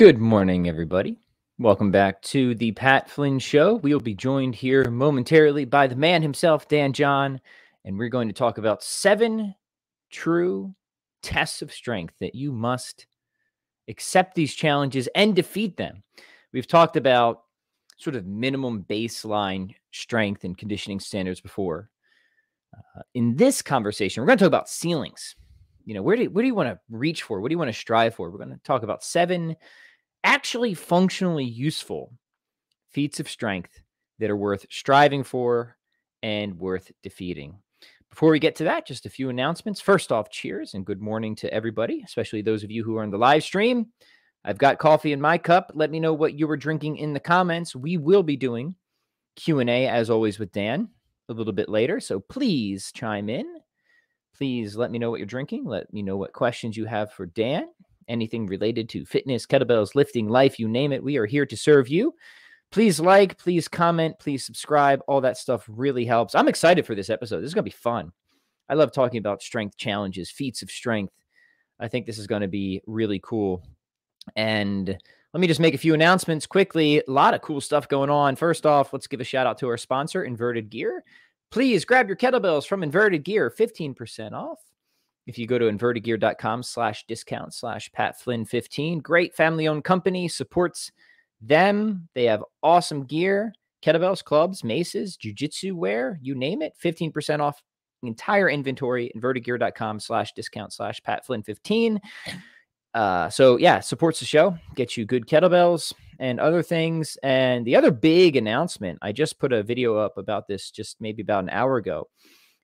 Good morning, everybody. Welcome back to the Pat Flynn Show. We will be joined here momentarily by the man himself, Dan John, and we're going to talk about 7 true tests of strength that you must accept these challenges and defeat them. We've talked about sort of minimum baseline strength and conditioning standards before. In this conversation, we're going to talk about ceilings. You know, what do you want to reach for? What do you want to strive for? We're going to talk about 7 actually functionally useful feats of strength that are worth striving for and worth defeating. Before we get to that, just a few announcements. First off, cheers and good morning to everybody, especially those of you who are on the live stream. I've got coffee in my cup. Let me know what you were drinking in the comments. We will be doing Q&A, as always, with Dan a little bit later, so please chime in. Please let me know what you're drinking. Let me know what questions you have for Dan. Anything related to fitness, kettlebells, lifting, life, you name it. We are here to serve you. Please like, please comment, please subscribe. All that stuff really helps. I'm excited for this episode. This is going to be fun. I love talking about strength challenges, feats of strength. I think this is going to be really cool. And let me just make a few announcements quickly. A lot of cool stuff going on. First off, let's give a shout out to our sponsor, Inverted Gear. Please grab your kettlebells from Inverted Gear, 15% off. If you go to invertedgear.com/discount/PatFlynn15, great family-owned company, supports them. They have awesome gear, kettlebells, clubs, maces, jiu-jitsu wear, you name it, 15% off the entire inventory, invertedgear.com/discount/PatFlynn15. So yeah, supports the show, gets you good kettlebells and other things. And the other big announcement, I just put a video up about this just maybe about an hour ago,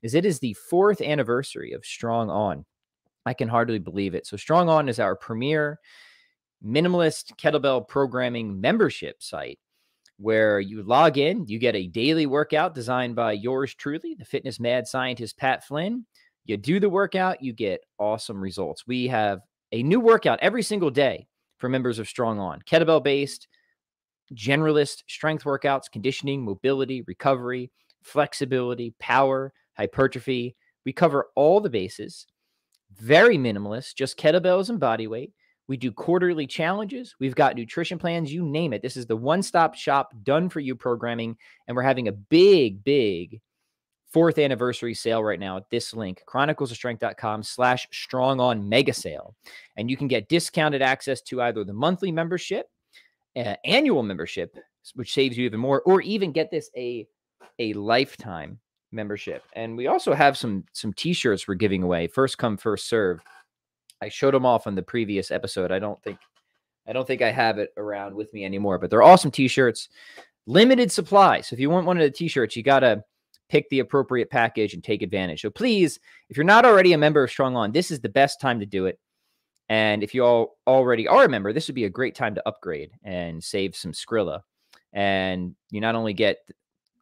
is it is the 4th anniversary of Strong On. I can hardly believe it. So Strong On is our premier minimalist kettlebell programming membership site where you log in, you get a daily workout designed by yours truly, the fitness mad scientist, Pat Flynn. You do the workout, you get awesome results. We have a new workout every single day for members of Strong On, kettlebell-based, generalist strength workouts, conditioning, mobility, recovery, flexibility, power, hypertrophy. We cover all the bases. Very minimalist, just kettlebells and body weight. We do quarterly challenges. We've got nutrition plans, you name it. This is the one-stop shop done for you programming. And we're having a big 4th anniversary sale right now at this link, chroniclesofstrength.com/strongon mega sale. And you can get discounted access to either the monthly membership, annual membership, which saves you even more, or even get this a lifetime membership. And we also have some t-shirts we're giving away, first come first serve. I showed them off on the previous episode. I don't think I have it around with me anymore, but they're awesome t-shirts, limited supply. So if you want one of the t-shirts, you got to pick the appropriate package and take advantage. So please, if you're not already a member of Strong On, this is the best time to do it. And if you all already are a member, this would be a great time to upgrade and save some Skrilla. And you not only get,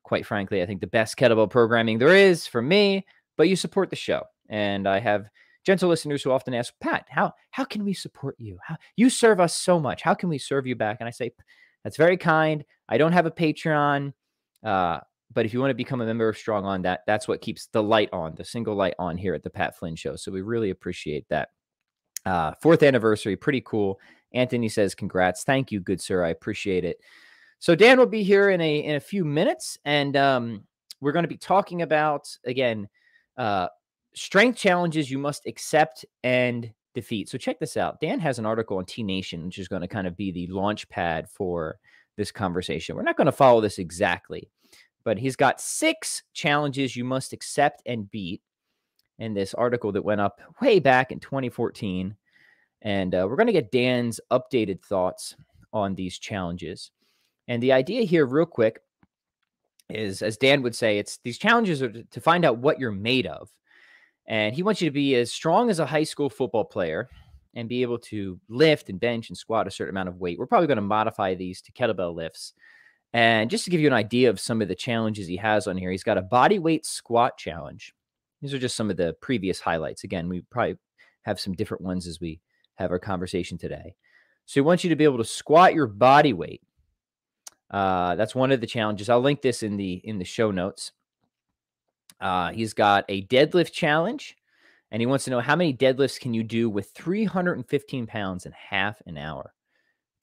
quite frankly, I think the best kettlebell programming there is for me, but you support the show. And I have gentle listeners who often ask, Pat, how can we support you? You serve us so much. How can we serve you back? And I say, that's very kind. I don't have a Patreon, but if you want to become a member of Strong On, that's what keeps the light on, the single light on here at the Pat Flynn Show. So we really appreciate that. 4th anniversary, pretty cool. Anthony says, congrats. Thank you, good sir. I appreciate it. So Dan will be here in a few minutes, and we're going to be talking about, again, strength challenges you must accept and defeat. So check this out. Dan has an article on T Nation, which is going to kind of be the launch pad for this conversation. We're not going to follow this exactly, but he's got 6 challenges you must accept and beat in this article that went up way back in 2014. And we're going to get Dan's updated thoughts on these challenges. And the idea here, real quick, is, as Dan would say, it's these challenges are to find out what you're made of. And he wants you to be as strong as a high school football player and be able to lift and bench and squat a certain amount of weight. We're probably going to modify these to kettlebell lifts. And just to give you an idea of some of the challenges he has on here, he's got a body weight squat challenge. These are just some of the previous highlights. Again, we probably have some different ones as we have our conversation today. So he wants you to be able to squat your body weight. That's one of the challenges. I'll link this in the show notes. He's got a deadlift challenge, and he wants to know how many deadlifts can you do with 315 pounds in half an hour.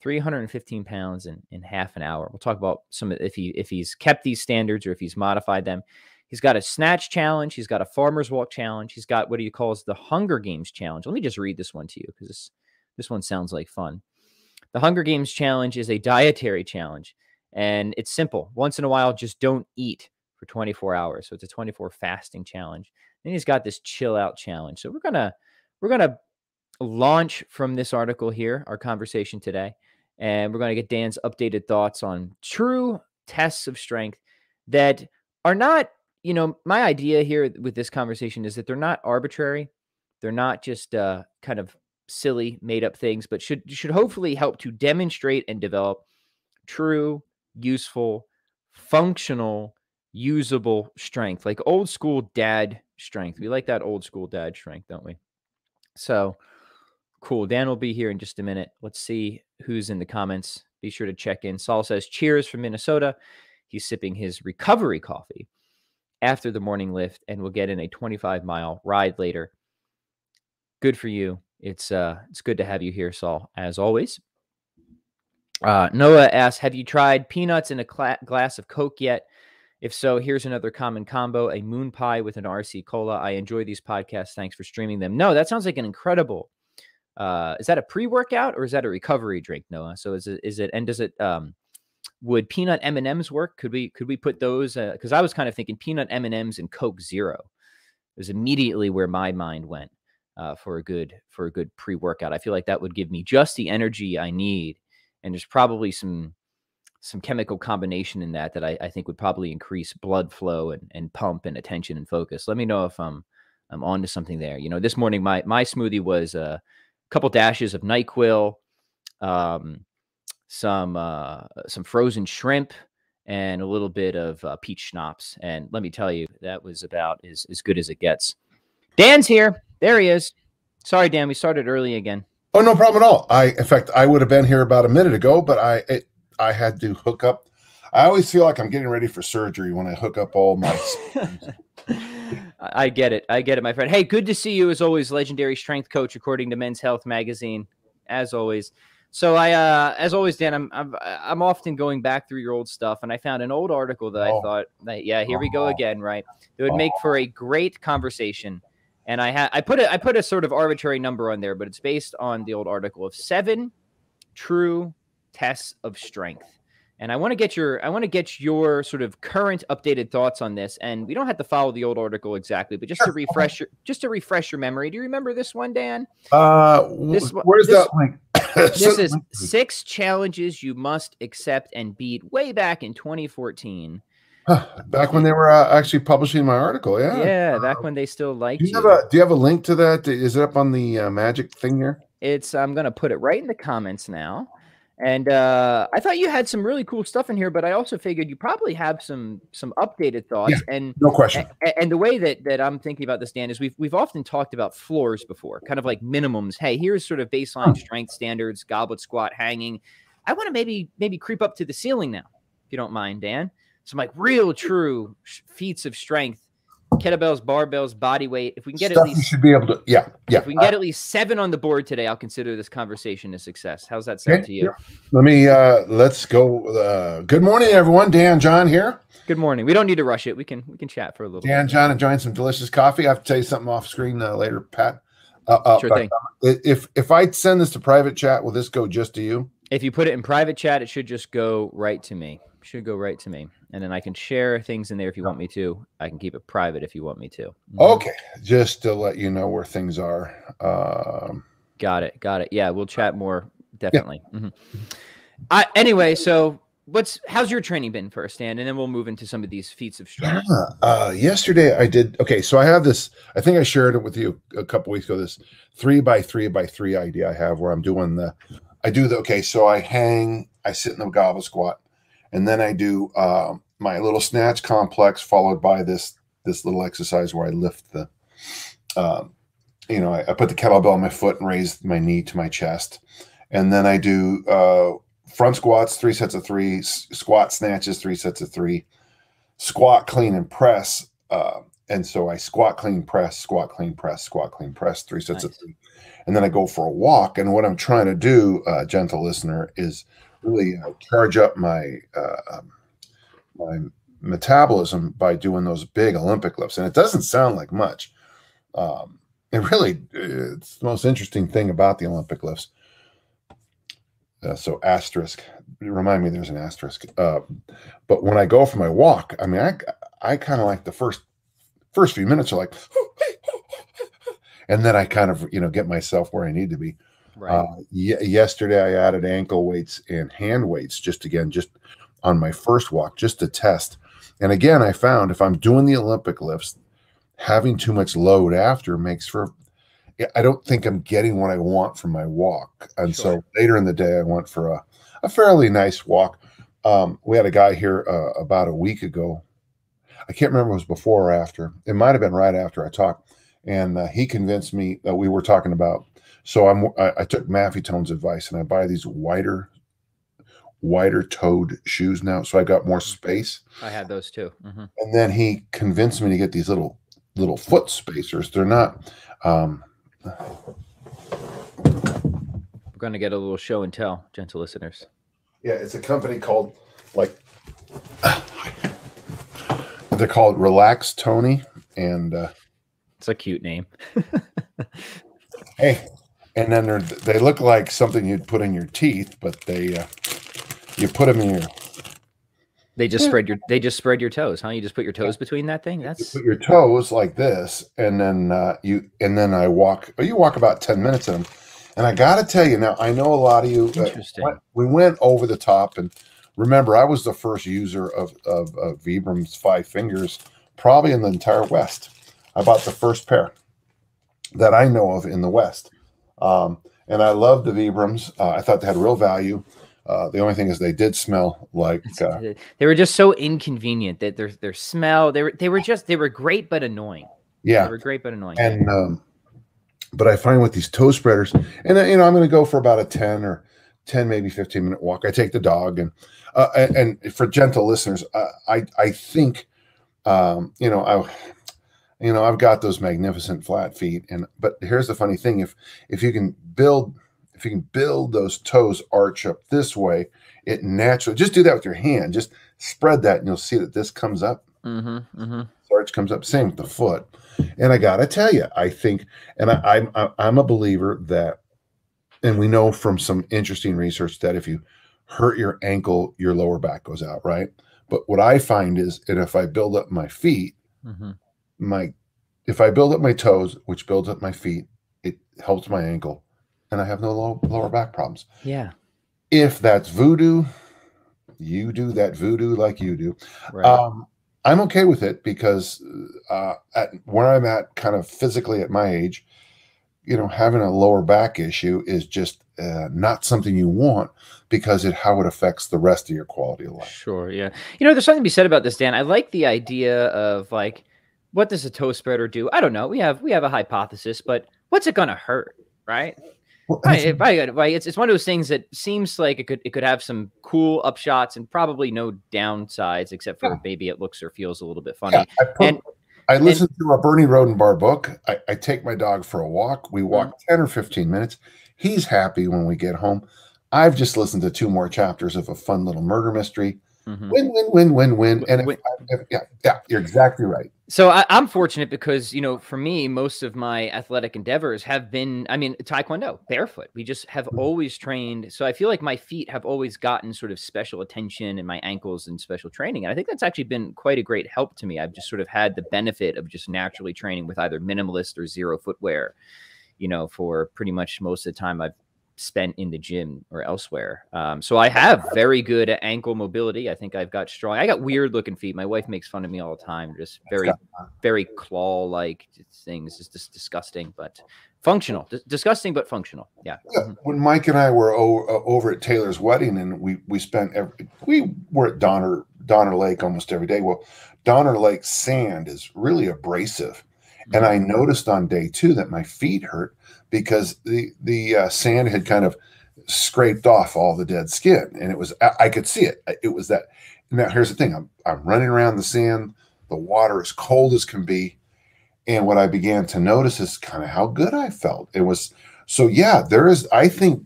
315 pounds in half an hour. We'll talk about if he's kept these standards or if he's modified them. He's got a snatch challenge. He's got a farmer's walk challenge. He's got what he calls the Hunger Games challenge. Let me just read this one to you because this one sounds like fun. The Hunger Games challenge is a dietary challenge, and it's simple. Once in a while, just don't eat for 24 hours. So it's a 24 fasting challenge. Then he's got this chill out challenge. So we're gonna launch from this article here, our conversation today, and we're gonna get Dan's updated thoughts on true tests of strength that are not, my idea here with this conversation is that they're not arbitrary. They're not just kind of silly made up things, but should hopefully help to demonstrate and develop true, useful, functional, usable strength, like old school dad strength. We like that old school dad strength, don't we? So cool. Dan will be here in just a minute. Let's see who's in the comments. Be sure to check in. Saul says, cheers from Minnesota. He's sipping his recovery coffee after the morning lift and will get in a 25-mile ride later. Good for you. It's good to have you here, Saul, as always. Noah asks, have you tried peanuts in a glass of Coke yet? If so, here's another common combo, a moon pie with an RC Cola. I enjoy these podcasts. Thanks for streaming them. No, that sounds like an incredible. Is that a pre-workout or is that a recovery drink, Noah? So is it, and does it, would peanut M&Ms work? Could we put those, because I was kind of thinking peanut M&Ms and Coke Zero. It was immediately where my mind went. For a good pre-workout. I feel like that would give me just the energy I need. And there's probably some chemical combination in that I think would probably increase blood flow and pump and attention and focus. Let me know if I'm onto something there. This morning, my smoothie was a couple dashes of NyQuil, some frozen shrimp, and a little bit of peach schnapps. And let me tell you, that was about as good as it gets. Dan's here. There he is. Sorry, Dan, we started early again. Oh, no problem at all. In fact, I would have been here about a minute ago, but I had to hook up. I always feel like I'm getting ready for surgery when I hook up all my. I get it, my friend. Hey, good to see you as always, legendary strength coach, according to Men's Health magazine, as always. So as always, Dan, I'm often going back through your old stuff, and I found an old article that I thought, here we go again, right? It would make for a great conversation. And I put a sort of arbitrary number on there, but it's based on the old article of 7 true tests of strength. And I want to get your sort of current updated thoughts on this. And we don't have to follow the old article exactly, but just to refresh your memory. Do you remember this one, Dan? Where's that link? This is 6 challenges you must accept and beat way back in 2014. Back when they were actually publishing my article, yeah, back when they still liked you. Do you have a link to that? Is it up on the magic thing here? I'm gonna put it right in the comments now. And I thought you had some really cool stuff in here, but I also figured you probably have some updated thoughts. Yeah, and no question. And the way that I'm thinking about this, Dan, is we've often talked about floors before, kind of like minimums. Hey, here's sort of baseline strength standards, goblet squat, hanging. I want to maybe creep up to the ceiling now, if you don't mind, Dan. Some like real true feats of strength, kettlebells, barbells, body weight. If we can get at least, you should be able to, yeah. If we can get at least 7 on the board today, I'll consider this conversation a success. How's that sound to you? Yeah. Let me let's go. Good morning, everyone. Dan, John here. Good morning. We don't need to rush it. We can chat for a little. Dan, John, enjoying some delicious coffee. I have to tell you something off screen later, Pat. Sure thing. If I send this to private chat, will this go just to you? If you put it in private chat, it should just go right to me. Should go right to me, and then I can share things in there if you want me to. I can keep it private if you want me to. Okay, just to let you know where things are. Got it. Yeah, we'll chat more definitely. Yeah. Anyway, so how's your training been first, Dan, and then we'll move into some of these feats of strength. Yesterday I did. Okay, so I have this. I think I shared it with you a couple weeks ago. This 3x3x3 idea I have where I'm doing okay, so I hang. I sit in the goblet squat. And then I do my little snatch complex followed by this little exercise where I lift the, I put the kettlebell on my foot and raise my knee to my chest. And then I do front squats, 3 sets of 3, squat snatches, 3 sets of 3, squat, clean, and press, And so I squat, clean, press, squat, clean, press, squat, clean, press, 3 sets of 3. And then I go for a walk. And what I'm trying to do, gentle listener, is really charge up my my metabolism by doing those big Olympic lifts. And it doesn't sound like much. It's the most interesting thing about the Olympic lifts. So asterisk, remind me there's an asterisk. But when I go for my walk, I mean, I kind of like the first few minutes are like, and then I kind of, get myself where I need to be. Right. Yesterday I added ankle weights and hand weights just on my first walk, just to test. And again, I found if I'm doing the Olympic lifts, having too much load after makes for, I don't think I'm getting what I want from my walk. And so later in the day, I went for a fairly nice walk. We had a guy here about a week ago. I can't remember if it was before or after. It might have been right after I talked. And he convinced me that we were talking about, so I took Maffetone's advice and I buy these wider toed shoes now. So I got more space. I had those too. Mm-hmm. And then he convinced me to get these little foot spacers. They're not, we're going to get a little show and tell, gentle listeners. Yeah. It's a company called they're called Relax Tony. And, it's a cute name. Hey, and then they look like something you'd put in your teeth, but you put them in your. They just spread your toes, huh? You just put your toes between that thing. You put your toes like this, and then I walk. You walk about 10 minutes in them, and I got to tell you now. I know a lot of you. Interesting. We went over the top, and remember, I was the first user of Vibram's 5 fingers, probably in the entire West. I bought the first pair that I know of in the West. And I loved the Vibrams. I thought they had real value. The only thing is they did smell like they were just so inconvenient that their smell, they were great but annoying. Yeah. They were great but annoying. And but I find with these toe spreaders, and I'm going to go for about a 10 maybe 15-minute walk. I take the dog, and for gentle listeners, I think I've got those magnificent flat feet, but here's the funny thing: if you can build those toes arch up this way, it naturally, just do that with your hand, just spread that, and you'll see that this comes up. Mm-hmm, mm-hmm. Arch comes up. Same with the foot. And I gotta tell you, I think, and I'm a believer that, and we know from some interesting research that if you hurt your ankle, your lower back goes out, right? But what I find is, and if I build up my feet. Mm-hmm. If I build up my toes, which builds up my feet, it helps my ankle, and I have no lower back problems. Yeah. If that's voodoo, you do that voodoo like you do. Right. I'm okay with it because at where I'm at, kind of physically at my age, having a lower back issue is just not something you want because how it affects the rest of your quality of life. Sure. Yeah. There's something to be said about this, Dan. I like the idea of like, what does a toe spreader do? I don't know. We have a hypothesis, but what's it going to hurt, right? Well, it's one of those things that seems like it could have some cool upshots and probably no downsides, except for maybe it looks or feels a little bit funny. Yeah, I listened to a Bernie Rodenbar book. I take my dog for a walk. We walk 10 or 15 minutes. He's happy when we get home. I've just listened to 2 more chapters of a fun little murder mystery. Mm-hmm. Win. And you're exactly right. So I'm fortunate because, for me, most of my athletic endeavors have been, Taekwondo, barefoot. We just have always trained. So I feel like my feet have always gotten sort of special attention and my ankles and special training. And I think that's actually been quite a great help to me. I've just sort of had the benefit of just naturally training with either minimalist or zero footwear, for pretty much most of the time I've spent in the gym or elsewhere. So I have very good ankle mobility. I think I got weird looking feet. My wife makes fun of me all the time. Just very claw-like things. It's just disgusting, but functional. Disgusting, but functional. Yeah. When Mike and I were over at Taylor's wedding, and we were at Donner Lake almost every day. Well, Donner Lake sand is really abrasive. And I noticed on day 2 that my feet hurt because the sand had kind of scraped off all the dead skin, and I could see it. It was that. Now here's the thing: I'm running around the sand. The water as cold as can be. And what I began to notice is kind of how good I felt. It was so, yeah, there is, I think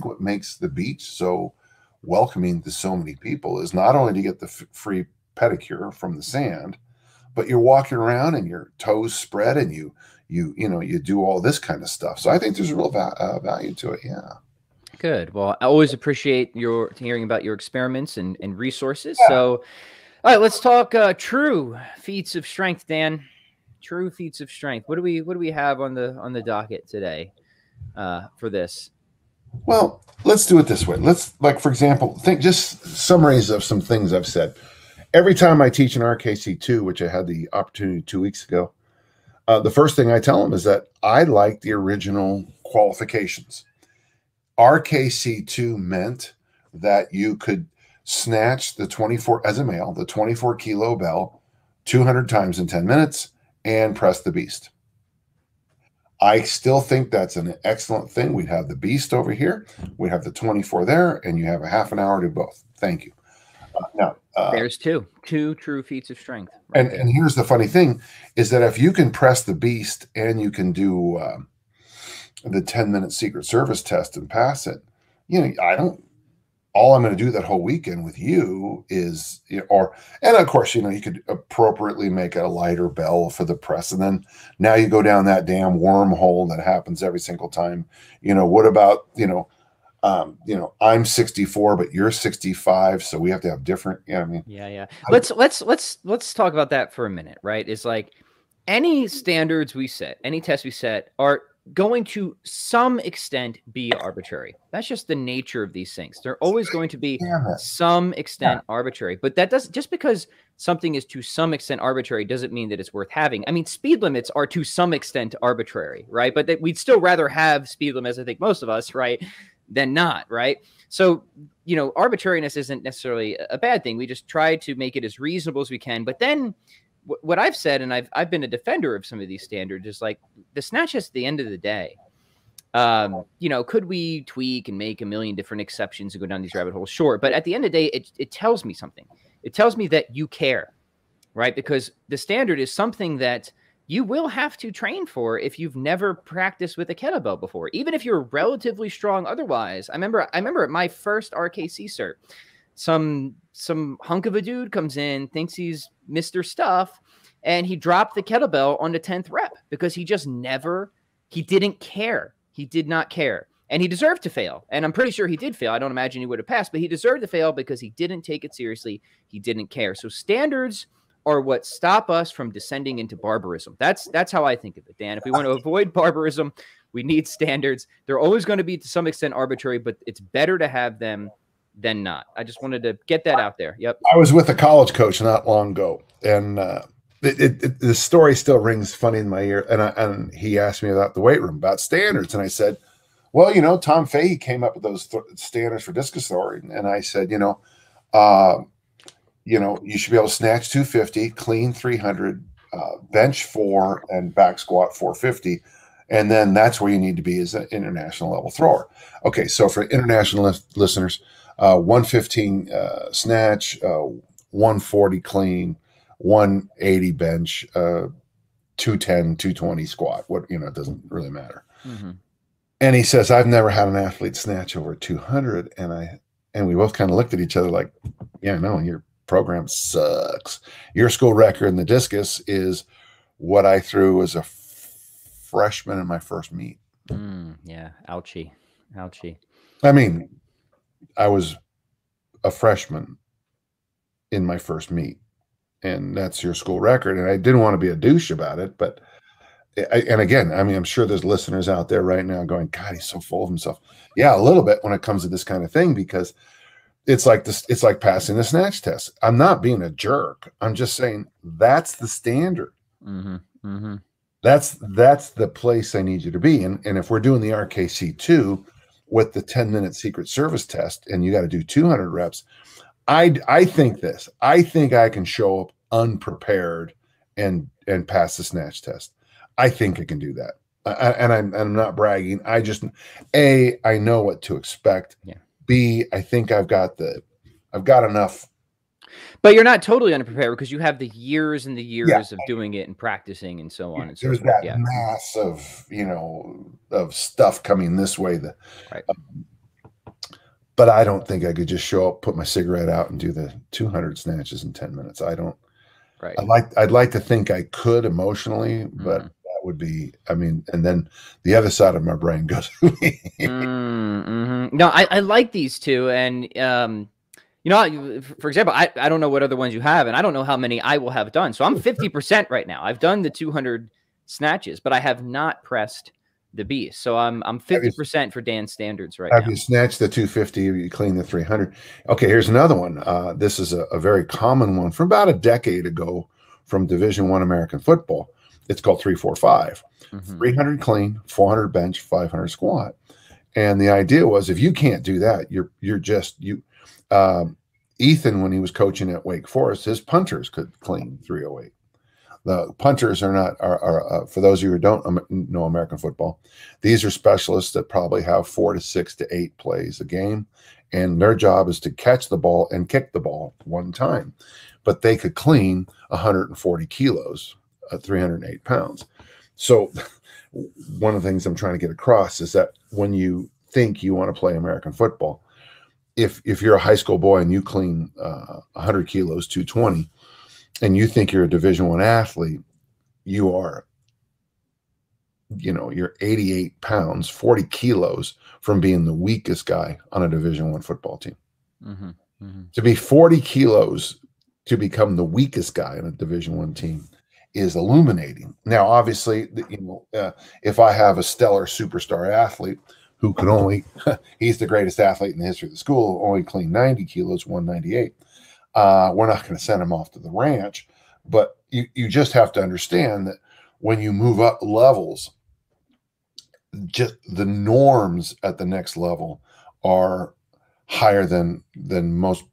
what makes the beach so welcoming to so many people is not only to get the free pedicure from the sand, but you're walking around and your toes spread and you do all this kind of stuff. So I think there's a real value to it. Yeah. Good. Well, I always appreciate hearing about your experiments and resources. Yeah. So, all right, let's talk true feats of strength, Dan. True feats of strength. What do we have on the docket today for this? Well, let's do it this way. Let's, like, for example, think just summaries of some things I've said. Every time I teach an RKC2, which I had the opportunity 2 weeks ago, the first thing I tell them is that I like the original qualifications. RKC2 meant that you could snatch the 24, as a male, the 24 kilo bell 200 times in 10 minutes and press the beast. I still think that's an excellent thing. We'd have the beast over here. We'd have the 24 there, and you have a half an hour to do both. Thank you. Now, there's two true feats of strength. Right, and here's the funny thing is that if you can press the beast and you can do the 10-minute Secret Service test and pass it, all I'm going to do that whole weekend with you is, and of course, you could appropriately make a lighter bell for the press. And then now you go down that damn wormhole that happens every single time. What about, I'm 64, but you're 65. So we have to have different, Yeah. Let's talk about that for a minute, right? It's like any standards we set, any tests we set are going to some extent be arbitrary. That's just the nature of these things. They're always going to be some extent arbitrary, but that doesn't, just because something is to some extent arbitrary doesn't mean that it's worth having. I mean, speed limits are to some extent arbitrary, right? But that we'd still rather have speed limits, I think most of us, right, than not, right? So, arbitrariness isn't necessarily a bad thing. We just try to make it as reasonable as we can. But then what I've said, and I've been a defender of some of these standards, is like the snatches at the end of the day. Could we tweak and make a million different exceptions and go down these rabbit holes? Sure. But at the end of the day, it tells me something. It tells me that you care, right? Because the standard is something that you will have to train for if you've never practiced with a kettlebell before, even if you're relatively strong otherwise. I remember at my first RKC cert, some hunk of a dude comes in, thinks he's Mr. Stuff, and he dropped the kettlebell on the 10th rep because he didn't care. He did not care. And he deserved to fail. And I'm pretty sure he did fail. I don't imagine he would have passed, but he deserved to fail because he didn't take it seriously. He didn't care. So standards are what stop us from descending into barbarism. That's how I think of it, Dan. If we want to avoid barbarism, we need standards. They're always going to be to some extent arbitrary, but it's better to have them than not. I just wanted to get that out there. Yep. I was with a college coach not long ago, and the story still rings funny in my ear. And he asked me about the weight room, about standards, and I said, well, Tom Fahey came up with those standards for discus throwing, and I said, you should be able to snatch 250, clean 300, bench 4, and back squat 450. And then that's where you need to be as an international level thrower. Okay, so for international listeners, 115 snatch, 140 clean, 180 bench, 210, 220 squat. It doesn't really matter. Mm-hmm. And he says, I've never had an athlete snatch over 200. And we both kind of looked at each other like, yeah, no, your program sucks. Your school record in the discus is what I threw as a freshman in my first meet. Yeah. Ouchie. I mean, I was a freshman in my first meet, and that's your school record. And I didn't want to be a douche about it, but I'm sure there's listeners out there right now going, God, he's so full of himself. Yeah, a little bit when it comes to this kind of thing, because it's like this. It's like passing the snatch test. I'm not being a jerk. I'm just saying that's the standard. Mm-hmm. Mm-hmm. That's the place I need you to be. And if we're doing the RKC2 with the 10-minute Secret Service test, and you got to do 200 reps, I think I can show up unprepared and pass the snatch test. I think I can do that. And I'm not bragging. I just, I know what to expect. Yeah. B, I think I've got enough But you're not totally unprepared because you have the years and the Yeah. years of doing it and practicing and so on and so There's forth. that Yeah. mass of, of stuff coming this way. Right. But I don't think I could just show up, put my cigarette out, and do the 200 snatches in 10 minutes. I don't. Right. I'd like to think I could emotionally, but that would be, and then the other side of my brain goes. No, I like these two. And, for example, I don't know what other ones you have, and I don't know how many I will have done. So I'm 50% right now. I've done the 200 snatches, but I have not pressed the beast. So I'm 50% for Dan's standards right now. Have you snatched the 250? You clean the 300? Okay, here's another one. This is a very common one from about a decade ago from Division I American football. It's called 3-4-5. 300 clean, 400 bench, 500 squat. And the idea was, if you can't do that, you're just you. Ethan, when he was coaching at Wake Forest, his punters could clean 308. The punters are not for those of you who don't know American football, these are specialists that probably have 4 to 6 to 8 plays a game, and their job is to catch the ball and kick the ball one time. But they could clean 140 kilos at 308 pounds. So one of the things I'm trying to get across is that when you think you want to play American football, if you're a high school boy and you clean 100 kilos, 220, and you think you're a Division I athlete, you are, you're 88 pounds, 40 kilos from being the weakest guy on a Division I football team. To be 40 kilos to become the weakest guy on a Division I team is illuminating. Now, obviously, if I have a stellar superstar athlete who can only, he's the greatest athlete in the history of the school, only clean 90 kilos, 198. We're not going to send him off to the ranch, but you just have to understand that when you move up levels, just the norms at the next level are higher than most.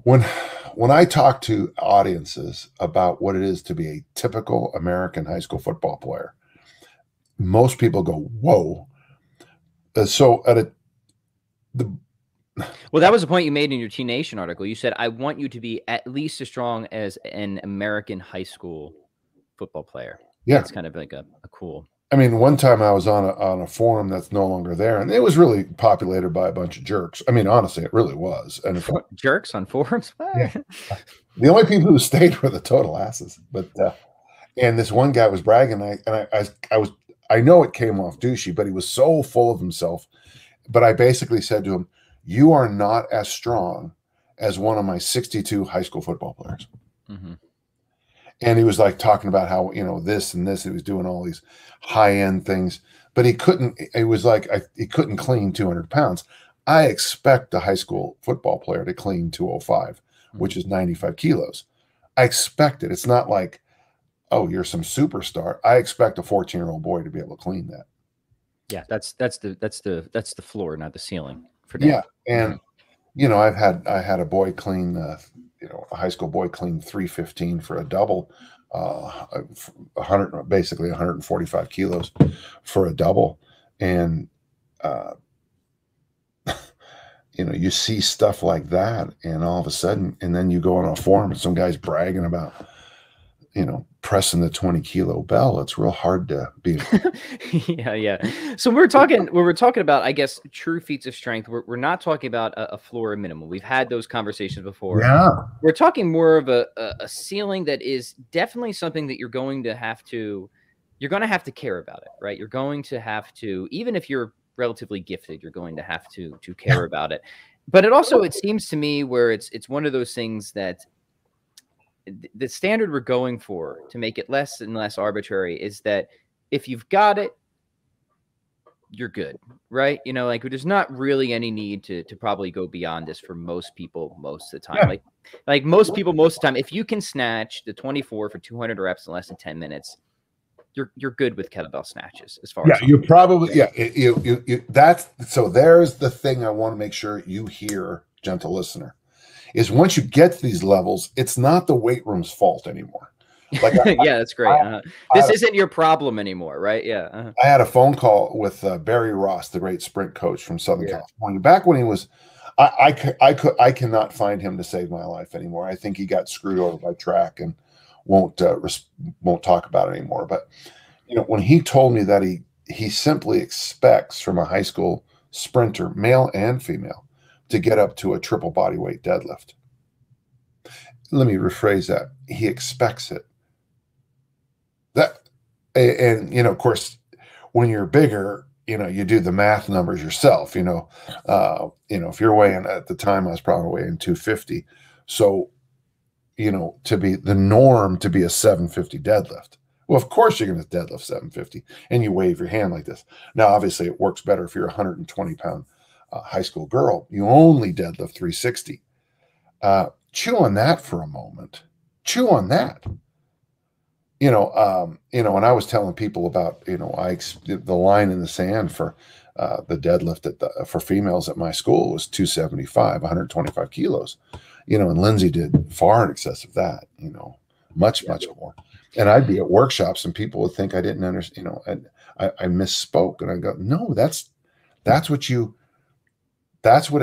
When I talk to audiences about what it is to be a typical American high school football player, most people go, "Whoa!" So well, that was the point you made in your T Nation article. You said, I want you to be at least as strong as an American high school football player. Yeah. It's kind of like a cool. One time I was on a forum that's no longer there, and it was really populated by a bunch of jerks. Honestly, it really was. And jerks on forums? Yeah. The only people who stayed were the total asses. But and this one guy was bragging, I know it came off douchey, but he was so full of himself. But I basically said to him, "You are not as strong as one of my 62 high school football players." And he was like talking about how, this and this, he was doing all these high-end things, but he couldn't, it was like, he couldn't clean 200 pounds. I expect a high school football player to clean 205, which is 95 kilos. I expect it. It's not like, oh, you're some superstar. I expect a 14-year-old boy to be able to clean that. Yeah. That's the floor, not the ceiling for Dan. Yeah. And, I had a boy clean, a high school boy clean 315 for a double, 145 kilos for a double. And, you see stuff like that, and all of a sudden, and then you go on a forum and some guy's bragging about, pressing the 20-kilo bell. It's real hard to be. Yeah. So we're talking about, I guess, true feats of strength. We're not talking about a floor minimum. We've had those conversations before. Yeah. We're talking more of a ceiling that is definitely something that you're going to have to care about it, right? You're going to have to, even if you're relatively gifted, you're going to have to care about it. But it seems to me where it's one of those things that the standard we're going for to make it less and less arbitrary is that if you've got it, you're good, right? There's not really any need to probably go beyond this for most people most of the time. Yeah. Like most people most of the time, if you can snatch the 24 for 200 reps in less than 10 minutes, you're good with kettlebell snatches as far as you're probably that's so. There's the thing I want to make sure you hear, gentle listener, is once you get to these levels, it's not the weight room's fault anymore. Yeah, that's great. This isn't your problem anymore, right? Yeah. I had a phone call with Barry Ross, the great sprint coach from Southern California, back when he was, I cannot find him to save my life anymore. I think he got screwed over by track and won't talk about it anymore. But when he told me that he simply expects from a high school sprinter, male and female, to get up to a triple body weight deadlift. Let me rephrase that. He expects it. And of course, when you're bigger, you do the math numbers yourself. If you're weighing, at the time I was probably weighing 250. So, to be the norm to be a 750 deadlift. Well, of course you're going to deadlift 750, and you wave your hand like this. Now, obviously, it works better if you're a 120-pound high school girl. You only deadlift 360. Chew on that for a moment. Chew on that. When I was telling people about, the line in the sand for the deadlift for females at my school was 275, 125 kilos, and Lindsay did far in excess of that, much more. And I'd be at workshops and people would think I didn't understand, and I misspoke, and I go, no, that's what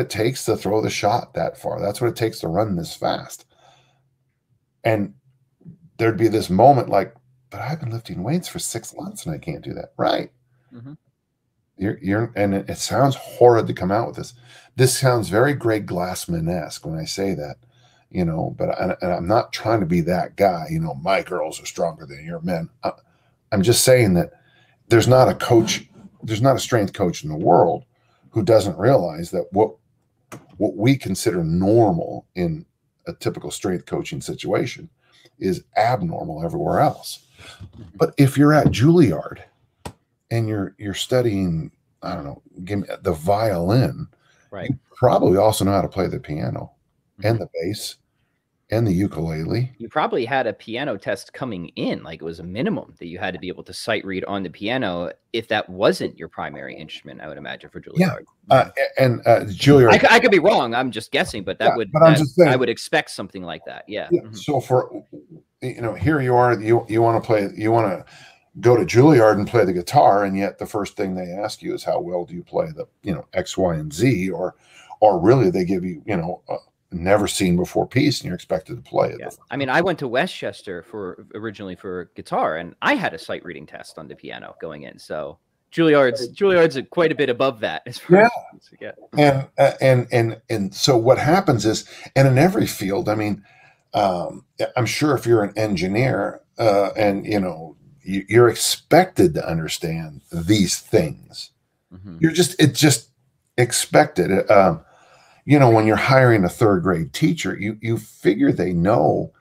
it takes to throw the shot that far. That's what it takes to run this fast. And there'd be this moment like, but I've been lifting weights for 6 months and I can't do that. Right. Mm-hmm. And it sounds horrid to come out with this. This sounds very Greg Glassman-esque when I say that, but I'm not trying to be that guy, my girls are stronger than your men. I'm just saying that there's not a strength coach in the world who doesn't realize that what we consider normal in a typical strength coaching situation is abnormal everywhere else. But if you're at Juilliard and you're studying, I don't know, the violin, right? You probably also know how to play the piano and the bass and the ukulele. You probably had a piano test coming in, like it was a minimum that you had to be able to sight read on the piano if that wasn't your primary instrument, I would imagine, for Juilliard. Yeah. And Juilliard. I could be wrong. I'm just guessing, but I would expect something like that. Yeah. Mm-hmm. So for, here you are, you want to go to Juilliard and play the guitar, and yet the first thing they ask you is how well do you play the, X, Y, and Z, or really they give you, never seen before piece and you're expected to play it. Yeah. I mean, I went to Westchester originally for guitar, and I had a sight reading test on the piano going in. So Juilliard's quite a bit above that. As far And so what happens is, and in every field, I mean, I'm sure if you're an engineer and you're expected to understand these things. Mm-hmm. It's just expected. When you're hiring a third grade teacher, you figure they know,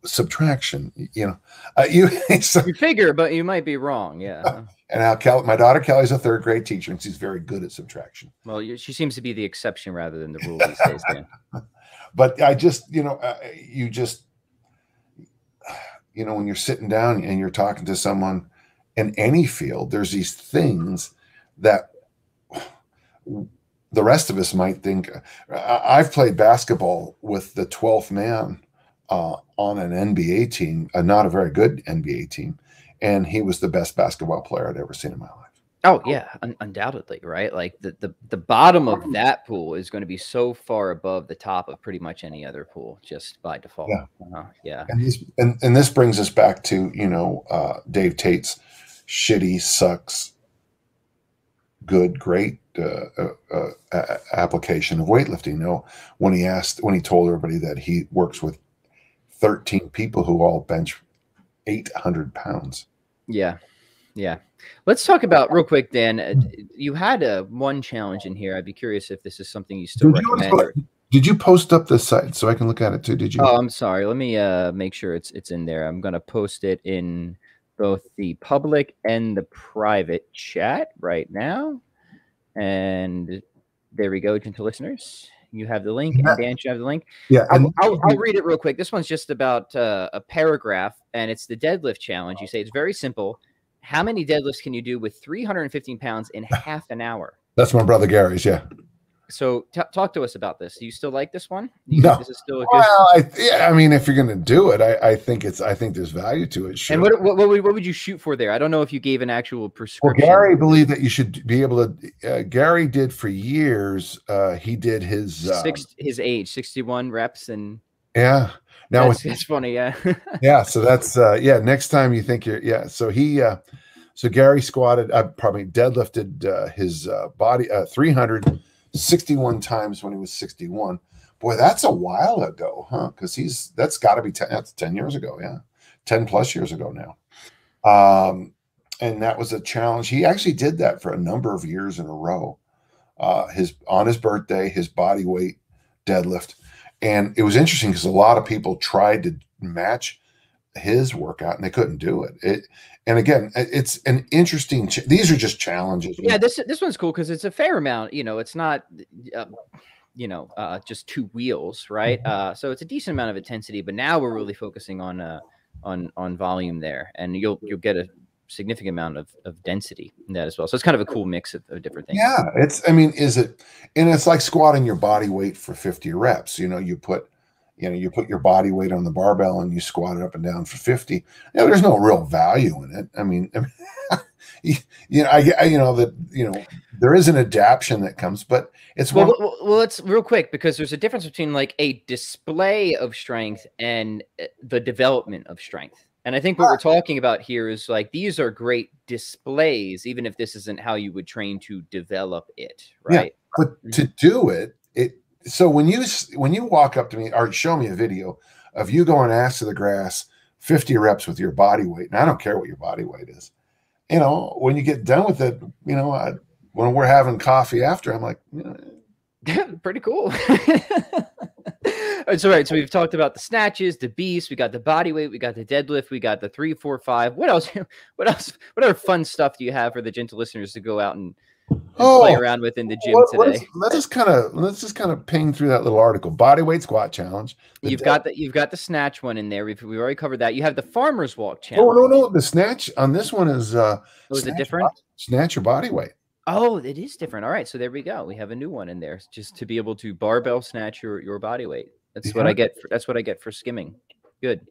subtraction, you figure, but you might be wrong. Yeah. And now my daughter Kelly's a third grade teacher, and she's very good at subtraction. Well, she seems to be the exception rather than the rule these days, Dan. But I just, when you're sitting down and you're talking to someone in any field, there's these things that the rest of us might think. I've played basketball with the 12th man on an NBA team, not a very good NBA team, and he was the best basketball player I'd ever seen in my life. Oh yeah, undoubtedly, right? Like the bottom of that pool is going to be so far above the top of pretty much any other pool, just by default. Yeah, yeah. And this brings us back to Dave Tate's shitty, sucks, good, great application of weightlifting. When he told everybody that he works with 13 people who all bench 800 pounds. Yeah. Yeah. Let's talk about real quick, Dan. You had one challenge in here. I'd be curious if this is something you still recommend. Did you post up the site so I can look at it too? Did you? Oh, I'm sorry. Let me make sure it's in there. I'm going to post it in both the public and the private chat right now. And there we go, gentle listeners. You have the link, and Dan should have the link. Yeah, I'll read it real quick. This one's just about a paragraph, and it's the deadlift challenge. You say it's very simple. How many deadlifts can you do with 315 pounds in half an hour? That's my brother Gary's, yeah. So talk to us about this. Do you still like this one? Do you think No. this is still a good? Well, I mean, if you're going to do it, I think there's value to it. Sure. And what would you shoot for there? I don't know if you gave an actual prescription. Well, Gary believed that you should be able to. Gary did for years. He did his age 61 reps, and yeah. Now that's funny. Yeah. Yeah. So that's yeah. Next time you think you're So he so Gary squatted. Probably deadlifted his body 361 times when he was 61. Boy, that's a while ago, huh? Because that's got to be that's 10 years ago. Yeah, 10 plus years ago now. And that was a challenge. He actually did that for a number of years in a row. On his birthday, his body weight deadlift. And it was interesting because a lot of people tried to match his workout and they couldn't do it. And again, it's an interesting. These are just challenges. Yeah, this one's cool because it's a fair amount. It's not, just 2 wheels, right? So it's a decent amount of intensity. But now we're really focusing on volume there, and you'll get a significant amount of density in that as well. So it's kind of a cool mix of different things. Yeah, it's like squatting your body weight for 50 reps. You put your body weight on the barbell and you squat it up and down for 50. There's no real value in it. I mean, there is an adaptation that comes, but it's well, let's real quick, because there's a difference between like a display of strength and the development of strength. And I think what we're talking about here is like, these are great displays, even if this isn't how you would train to develop it, right? Yeah, but to do it, so when you walk up to me or show me a video of you going ass to the grass 50 reps with your body weight, and I don't care what your body weight is, when you get done with it, when we're having coffee after, I'm like, pretty cool. So we've talked about the snatches, the beast, we got the body weight, we got the deadlift, we got the 3, 4, 5. What else? What other fun stuff do you have for the gentle listeners to go out and play around with in the gym today? Let's just kind of ping through that little article. Body weight squat challenge. You've got the snatch one in there. We've already covered that. You have the farmer's walk challenge. Oh no, the snatch on this one is is it different? Snatch your body weight. Oh, it is different. All right, so there we go. We have a new one in there, just to be able to barbell snatch your body weight. That's what I get. That's what I get for skimming. Good.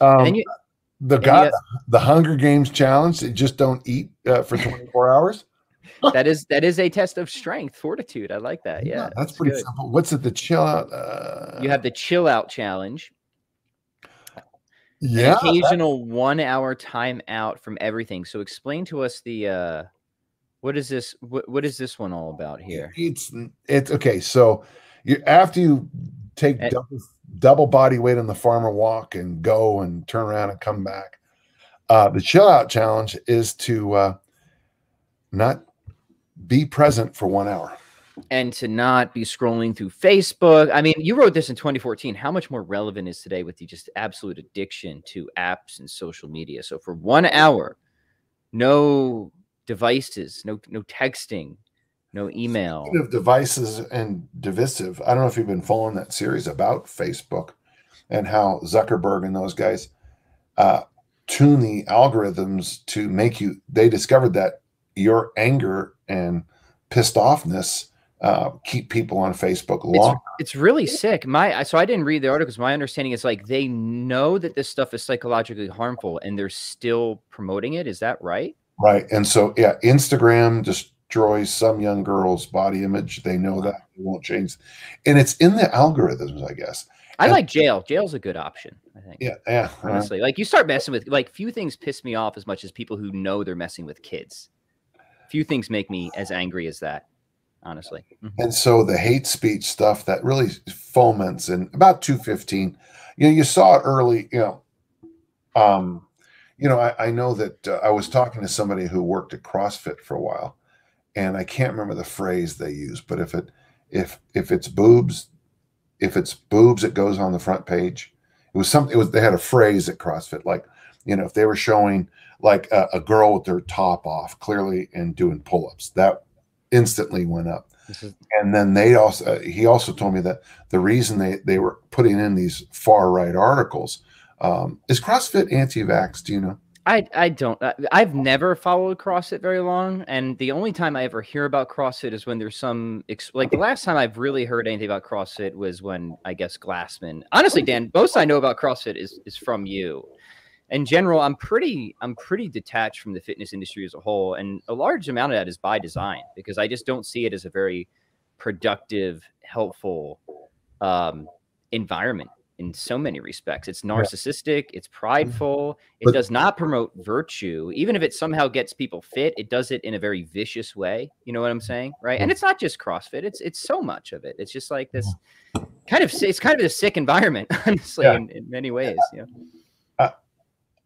The Hunger Games challenge. They just don't eat for 24 hours. That is a test of strength, fortitude. I like that. Yeah, that's pretty simple. What's it? The chill out. You have the chill out challenge. Yeah. An occasional 1 hour time out from everything. So explain to us the what is this? What is this one all about here? It's okay. So after you take double body weight on the farmer walk and go and turn around and come back, the chill out challenge is to not be present for 1 hour. And to not be scrolling through Facebook. I mean, you wrote this in 2014. How much more relevant is today with the just absolute addiction to apps and social media? So for 1 hour, no devices, no texting, no email. Speaking of devices and divisive, I don't know if you've been following that series about Facebook and how Zuckerberg and those guys tune the algorithms to make you. They discovered that your anger and pissed offness keep people on Facebook long. It's really sick. So I didn't read the articles. My understanding is like they know that this stuff is psychologically harmful and they're still promoting it. Is that right? Right. And so, yeah, Instagram destroys some young girl's body image. They know that it won't change. And it's in the algorithms, I guess. I like jail. Jail's a good option, I think. Yeah. Honestly, like you start messing with, like, few things piss me off as much as people who know they're messing with kids. Few things make me as angry as that, honestly. And so the hate speech stuff that really foments in about 215, you saw it early, I know that I was talking to somebody who worked at CrossFit for a while, and I can't remember the phrase they used, but if it's boobs, it goes on the front page. They had a phrase at CrossFit, like, if they were showing like a girl with their top off clearly and doing pull-ups, that instantly went up. And then he also told me that the reason they were putting in these far right articles is CrossFit anti-vax. Do you know? I don't. I've never followed CrossFit very long, and the only time I ever hear about CrossFit is when there's some like the last time I've really heard anything about CrossFit was when I guess Glassman. Honestly, Dan, most I know about CrossFit is from you. In general, I'm pretty detached from the fitness industry as a whole, and a large amount of that is by design because I just don't see it as a very productive, helpful environment in so many respects. It's narcissistic, it's prideful, it does not promote virtue. Even if it somehow gets people fit, it does it in a very vicious way. You know what I'm saying? Right. And it's not just CrossFit, it's so much of it. It's just like this it's kind of a sick environment, honestly, in many ways. You know?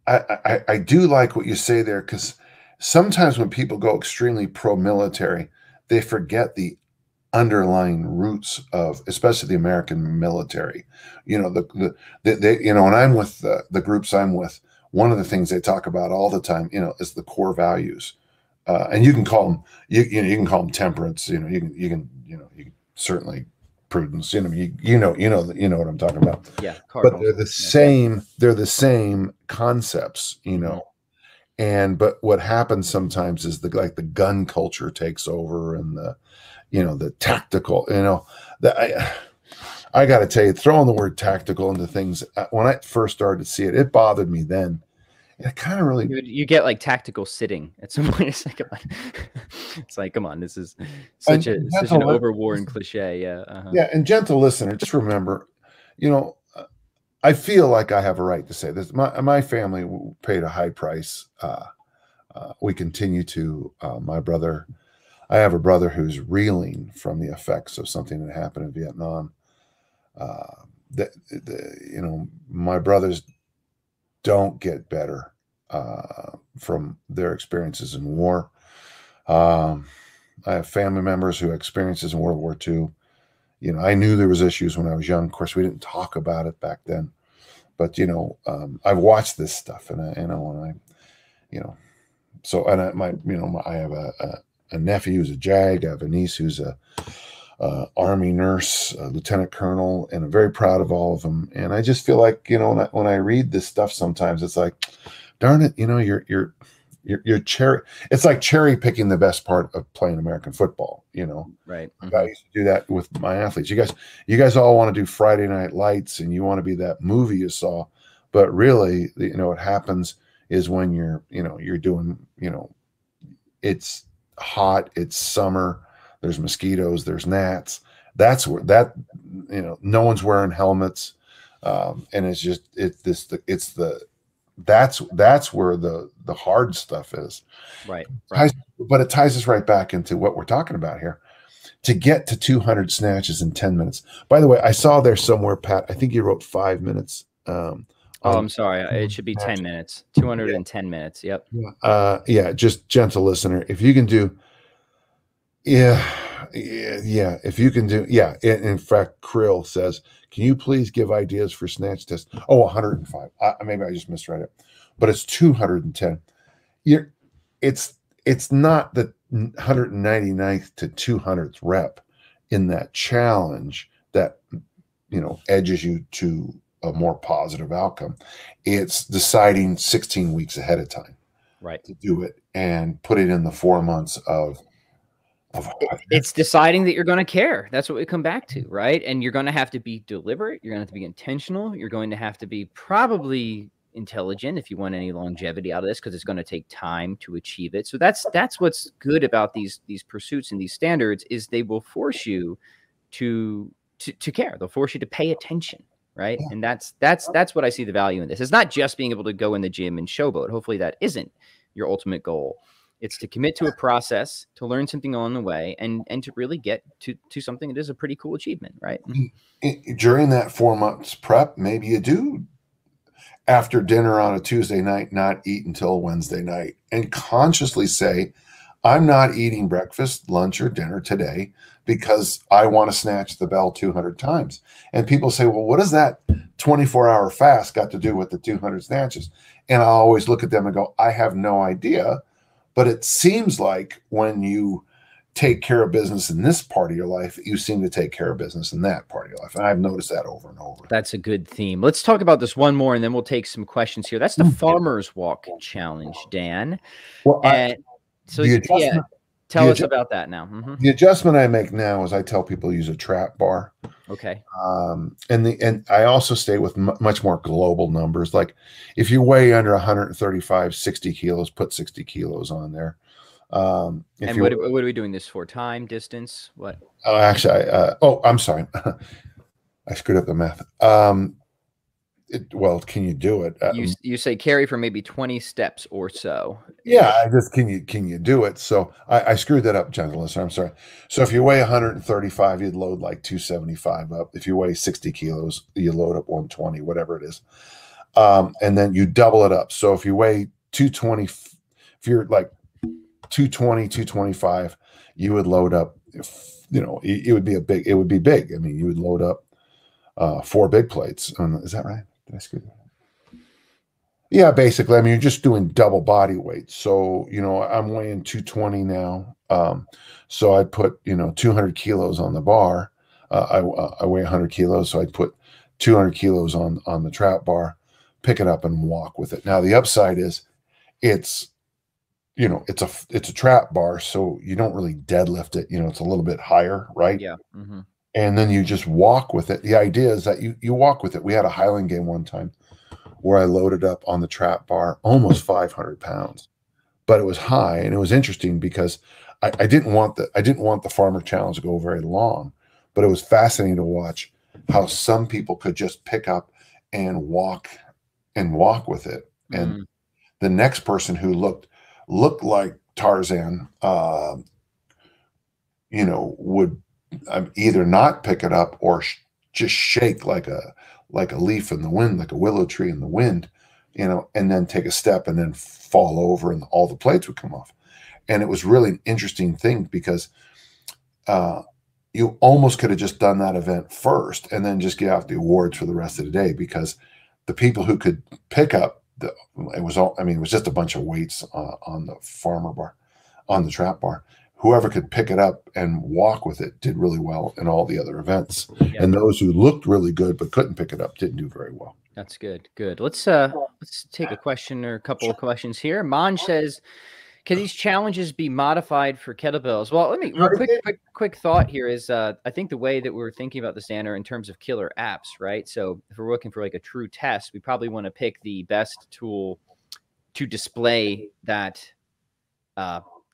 I do like what you say there, because sometimes when people go extremely pro-military, they forget the underlying roots of, especially the American military. You know, you know, when I'm with the groups I'm with, one of the things they talk about all the time, you know, is the core values. And you can call them, you know, you can call them temperance. You know, you can certainly prudence. You know what I'm talking about. Yeah, but they're the same. They're the same concepts. You know. And but what happens sometimes is the gun culture takes over, and the tactical, I got to tell you, throwing the word tactical into things, when I first started to see it, it bothered me then. It kind of really, you get like tactical sitting at some point. It's like, come on, this is such an overworn cliche. Yeah. And gentle listener, just remember, I feel like I have a right to say this. My family paid a high price. We continue to, I have a brother who's reeling from the effects of something that happened in Vietnam. My brothers don't get better from their experiences in war. I have family members who had experiences in World War II. I knew there was issues when I was young. Of course, we didn't talk about it back then. But I've watched this stuff, and I have a nephew who's a JAG. I have a niece who's a Army nurse, a lieutenant colonel, and I'm very proud of all of them. And I just feel like, when I read this stuff, sometimes it's like, darn it, you're cherry. It's like cherry picking the best part of playing American football. Right. I used to do that with my athletes. You guys all want to do Friday Night Lights, and you want to be that movie you saw, but really, what happens is when you're doing, it's hot, it's summer, there's mosquitoes, there's gnats. That's where no one's wearing helmets. And that's where the hard stuff is. Right. But it ties us right back into what we're talking about here. To get to 200 snatches in 10 minutes. By the way, I saw there somewhere, Pat, I think you wrote 5 minutes. I'm sorry. It should be 10 minutes. 210 minutes. Yep. Just gentle listener. If you can do, if you can do, in fact, Krill says, can you please give ideas for snatch test? 105. Maybe I just misread it, but it's 210. It's not the 199th to 200th rep in that challenge that, edges you to a more positive outcome. It's deciding 16 weeks ahead of time, right, to do it and put it in the 4 months of it's deciding that you're going to care. That's what we come back to, right? And you're going to have to be deliberate. You're going to have to be intentional. You're going to have to be probably intelligent if you want any longevity out of this, because it's going to take time to achieve it. So that's what's good about these pursuits and these standards, is they will force you to care. They'll force you to pay attention, right? Yeah. And that's what I see the value in this. It's not just being able to go in the gym and showboat. Hopefully that isn't your ultimate goal. It's to commit to a process, to learn something along the way, and to really get to something that is a pretty cool achievement, right? During that 4 months prep, maybe you do, after dinner on a Tuesday night, not eat until Wednesday night, and consciously say, I'm not eating breakfast, lunch, or dinner today because I want to snatch the bell 200 times. And people say, well, what does that 24-hour fast got to do with the 200 snatches? And I always look at them and go, I have no idea. But it seems like when you take care of business in this part of your life, you seem to take care of business in that part of your life. And I've noticed that over and over. That's a good theme. Let's talk about this one more, and then we'll take some questions here. That's the Farmer's Walk Challenge, Dan. Well, so yeah, tell us about that now. The adjustment I make now is I tell people use a trap bar. Okay. And I also stay with much more global numbers. Like if you weigh under 135, 60 kilos, put 60 kilos on there. And what are we doing this for? Time, distance, what? Oh, actually, I'm sorry. I screwed up the math. Well, can you do it? You say carry for maybe 20 steps or so. Yeah, I just can you do it? So I screwed that up, gentle listener. I'm sorry. So if you weigh 135, you'd load like 275 up. If you weigh 60 kilos, you load up 120, whatever it is. And then you double it up. So if you weigh 220, if you're like 220, 225, you would load up, it would be big. I mean, you would load up 4 big plates. Is that right? Did I screw that up? Yeah, basically. I mean, you're just doing double body weight. So, I'm weighing 220 now. So I put, 200 kilos on the bar. I weigh 100 kilos. So I'd put 200 kilos on the trap bar, pick it up and walk with it. Now, the upside is it's a trap bar. So you don't really deadlift it. It's a little bit higher, right? Yeah. Mm-hmm. And then you just walk with it. The idea is that you walk with it. We had a Highland game one time where I loaded up on the trap bar almost 500 pounds, but it was high, and it was interesting because I didn't want the Farmer Challenge to go very long, but it was fascinating to watch how some people could just pick up and walk with it, and the next person who looked like Tarzan, would either not pick it up or just shake like a leaf in the wind, like a willow tree in the wind, and then take a step and then fall over and all the plates would come off. And it was really an interesting thing because you almost could have just done that event first and then just get out the awards for the rest of the day, because the people who could pick up it was just a bunch of weights on the farmer bar, on the trap bar. Whoever could pick it up and walk with it did really well in all the other events. Yeah. And those who looked really good but couldn't pick it up didn't do very well. That's good. Good. Let's take a question or a couple of questions here. Manj says, can these challenges be modified for kettlebells? Well, let me quick thought here is I think the way that we're thinking about this, Dan, are in terms of killer apps, right? So if we're looking for like a true test, we probably want to pick the best tool to display that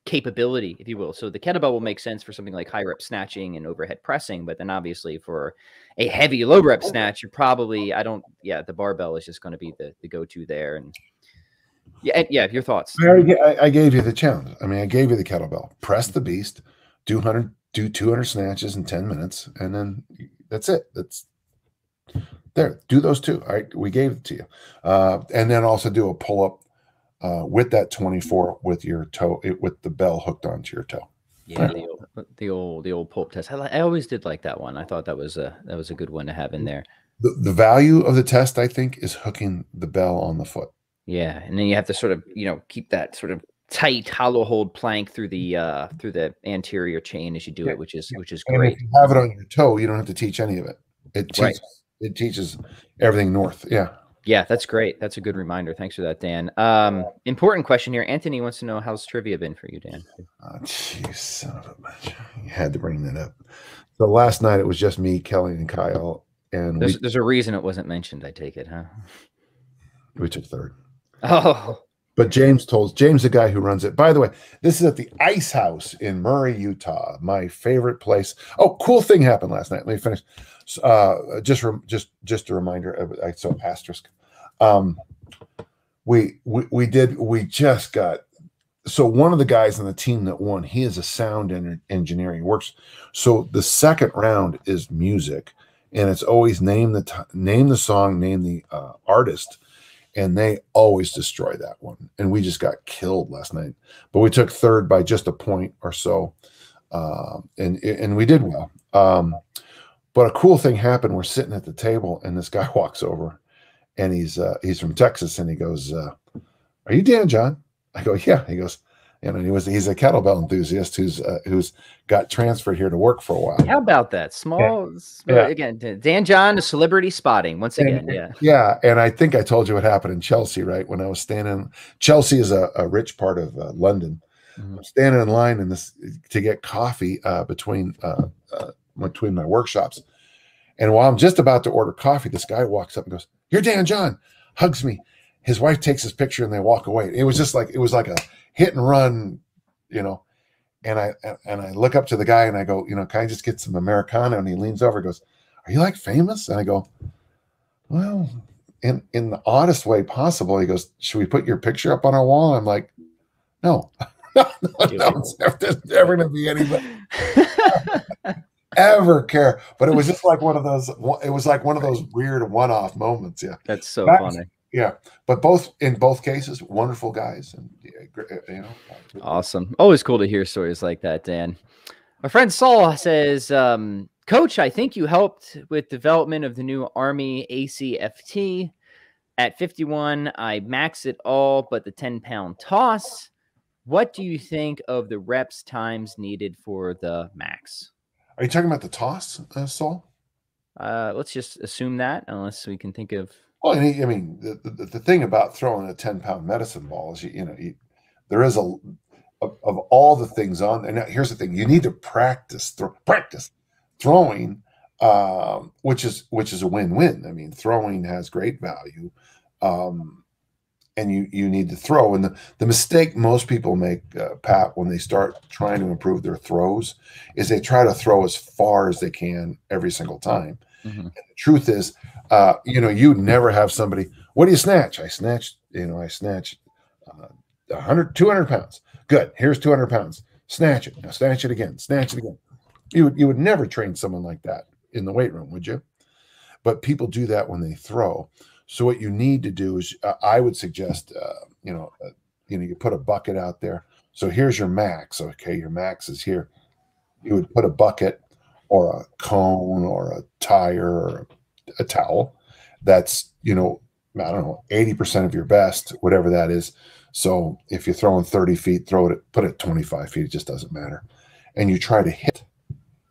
capability, if you will. So the kettlebell will make sense for something like high rep snatching and overhead pressing, but then obviously for a heavy low rep snatch, you're probably, the barbell is just going to be the go-to there. And yeah, your thoughts. I gave you the challenge. I mean, I gave you the kettlebell. Press the beast, do 200 snatches in 10 minutes, and then that's it. That's there. Do those two. All right, we gave it to you. And then also do a pull-up with that 24 with your toe, with the bell hooked onto your toe. Yeah, the old pull-up test. I always did like that one. I thought that was a good one to have in there. The value of the test, I think, is hooking the bell on the foot. Yeah, and then you have to sort of keep that sort of tight hollow hold plank through the anterior chain as you do it, which is great. And if you have it on your toe, you don't have to teach any of it. It teaches everything north. Yeah. Yeah, that's great. That's a good reminder. Thanks for that, Dan. Important question here. Anthony wants to know, how's trivia been for you, Dan? Oh, jeez, son of a bitch. You had to bring that up. So last night it was just me, Kelly, and Kyle. And there's a reason it wasn't mentioned, I take it, huh? We took third. Oh. But James, the guy who runs it. By the way, this is at the Ice House in Murray, Utah, my favorite place. Oh, cool thing happened last night. Let me finish. Just a reminder. I saw asterisk. We just got. So one of the guys on the team that won, he is a sound engineer. He works. So the second round is music, and it's always name the song, name the artist. And they always destroy that one. And we just got killed last night. But we took third by just a point or so. And we did well. But a cool thing happened. We're sitting at the table, and this guy walks over, and he's from Texas, and he goes, "Are you Dan John?" I go, "Yeah." He goes, And he's a kettlebell enthusiast who's got transferred here to work for a while. How about that? Small, Yeah. again, Dan John, celebrity spotting once again. Yeah. And I think I told you what happened in Chelsea, right? When I was standing, Chelsea is a rich part of London. I'm standing in line to get coffee between my workshops. And while I'm just about to order coffee, this guy walks up and goes, "You're Dan John," hugs me. His wife takes his picture and they walk away. It was like a hit and run, you know. And I look up to the guy and I go, "Can I just get some Americano?" And he leans over and goes, "Are you like famous?" And I go, "Well, in the oddest way possible." He goes, "Should we put your picture up on our wall?" I'm like, "No, there's never going to be anybody ever care." But it was just like one of those. It was like one of those weird one-off moments. Yeah, that's so funny. Yeah, but in both cases, wonderful guys, and awesome. Always cool to hear stories like that, Dan. Our friend Saul says, "Coach, I think you helped with development of the new Army ACFT. At 51, I maxed it all but the 10-pound toss. What do you think of the reps times needed for the max?" Are you talking about the toss, Saul? Let's just assume that, unless we can think of. Well, I mean, the thing about throwing a 10-pound medicine ball is, there is of all the things on. And here's the thing: you need to practice throwing, which is a win-win. I mean, throwing has great value, and you need to throw. And the mistake most people make, Pat, when they start trying to improve their throws, is they try to throw as far as they can every single time. And the truth is, you'd never have somebody, "What do you snatch?" I snatch 100, 200 pounds. Good. Here's 200 pounds. Snatch it. Now snatch it again. Snatch it again. You would never train someone like that in the weight room, would you? But people do that when they throw. So what you need to do is, I would suggest, you put a bucket out there. So here's your max. Okay, your max is here. You would put a bucket or a cone or a tire or a towel that's, I don't know, 80% of your best, whatever that is. So if you're throwing 30 feet, put it 25 feet. It just doesn't matter. And you try to hit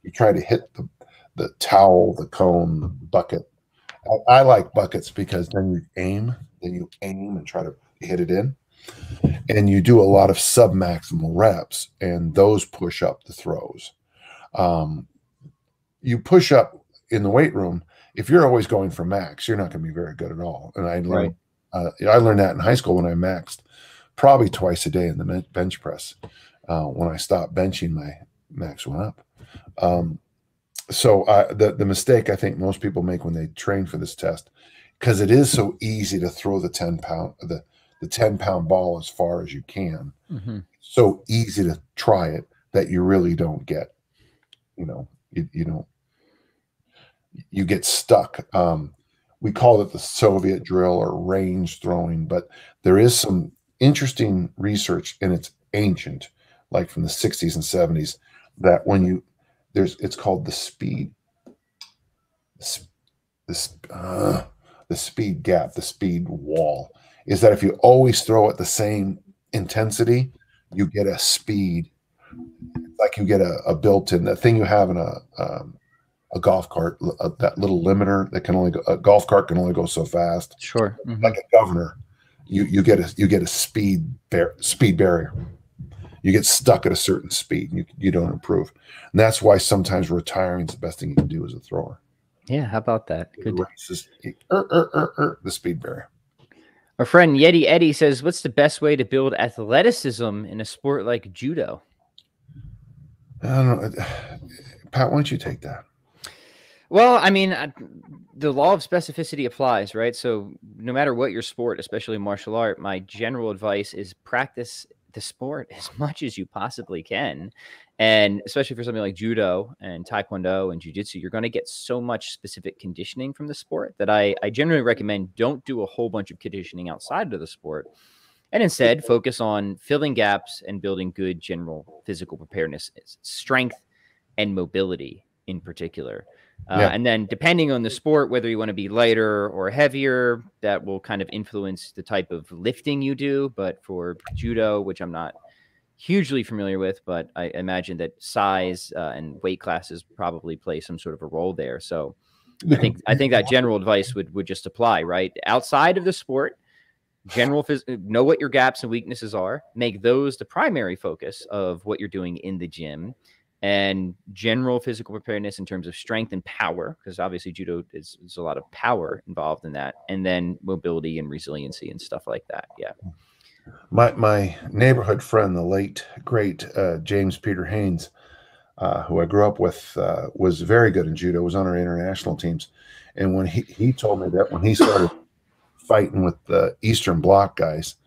the towel, the cone, the bucket. I like buckets because then you aim and try to hit it in. And you do a lot of sub-maximal reps, and those push up the throws. You push up in the weight room. If you're always going for max, you're not going to be very good at all. And I learned that in high school when I maxed probably twice a day in the bench press. When I stopped benching, my max went up. So the mistake I think most people make when they train for this test, because it is so easy to throw the 10-pound ball as far as you can. So easy to try it that you really don't get, you get stuck. We call it the Soviet drill or range throwing, but there is some interesting research, and it's ancient, like from the 60s and 70s, that when it's called the speed, the speed gap, the speed wall, is that if you always throw at the same intensity, you get a speed, like you get a built-in, that thing you have in a golf cart, that little limiter that a golf cart can only go so fast. Sure. Like a governor, you get a speed barrier. You get stuck at a certain speed and you don't improve. And that's why sometimes retiring is the best thing you can do as a thrower. Yeah, how about that? Good. The speed barrier. Our friend Yeti Eddie says, "What's the best way to build athleticism in a sport like judo?" I don't know. Pat, why don't you take that? Well, I mean, the law of specificity applies, right? So no matter what your sport, especially martial art, my general advice is practice the sport as much as you possibly can. And especially for something like judo and taekwondo and jiu-jitsu, you're going to get so much specific conditioning from the sport that I generally recommend don't do a whole bunch of conditioning outside of the sport, and instead focus on filling gaps and building good general physical preparedness, strength and mobility in particular. And then depending on the sport, whether you want to be lighter or heavier, that will kind of influence the type of lifting you do. But for judo, which I'm not hugely familiar with, but I imagine that size and weight classes probably play some sort of a role there. So I think that general advice would just apply, right? Outside of the sport, know what your gaps and weaknesses are, make those the primary focus of what you're doing in the gym, and general physical preparedness in terms of strength and power, because obviously judo is a lot of power involved in that, and then mobility and resiliency and stuff like that. Yeah. My neighborhood friend, the late great James Peter Haynes, who I grew up with, was very good in judo, was on our international teams. And when he told me that when he started fighting with the Eastern Bloc guys,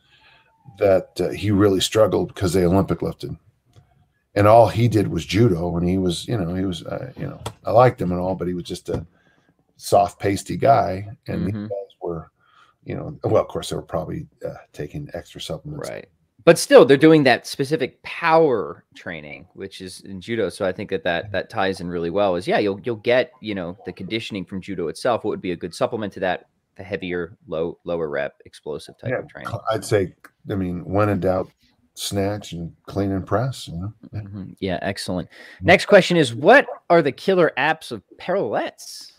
that he really struggled because they Olympic lifted. And all he did was judo. And he was, I liked him and all, but he was just a soft, pasty guy. And these guys were, well, of course, they were probably taking extra supplements. Right. But still, they're doing that specific power training, which is in judo. So I think that ties in really well. Is you'll get the conditioning from judo itself. What would be a good supplement to that? The heavier, lower rep, explosive type of training. I'd say, when in doubt, snatch and clean and press. Yeah, excellent. Next question is, what are the killer apps of pirouettes?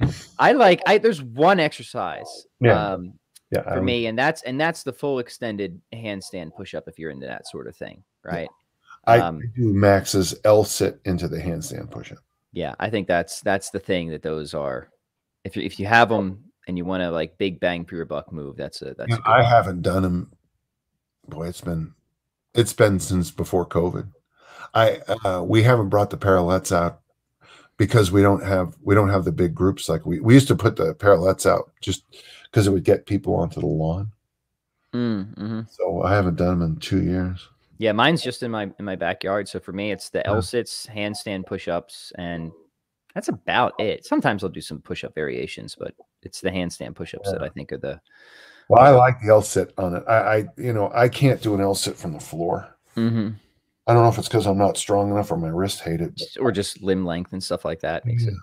There's one exercise. For me, and that's the full extended handstand push-up if you're into that sort of thing, right? I do Max's L sit into the handstand push-up. Yeah, I think that's the thing that those are. If you have them and you want to big bang for your buck move, that's I haven't done them. Boy, it's been since before COVID. We haven't brought the pirouettes out because we don't have the big groups like we used to put the pirouettes out just because it would get people onto the lawn. So I haven't done them in 2 years. Yeah, mine's just in my backyard. So for me, it's the L sits, handstand push-ups, and that's about it. Sometimes I'll do some push-up variations, but it's the handstand push-ups that I think are the. Well, I like the L sit on it. I can't do an L sit from the floor. I don't know if it's because I'm not strong enough or my wrist hate it, or just limb length and stuff like that makes it.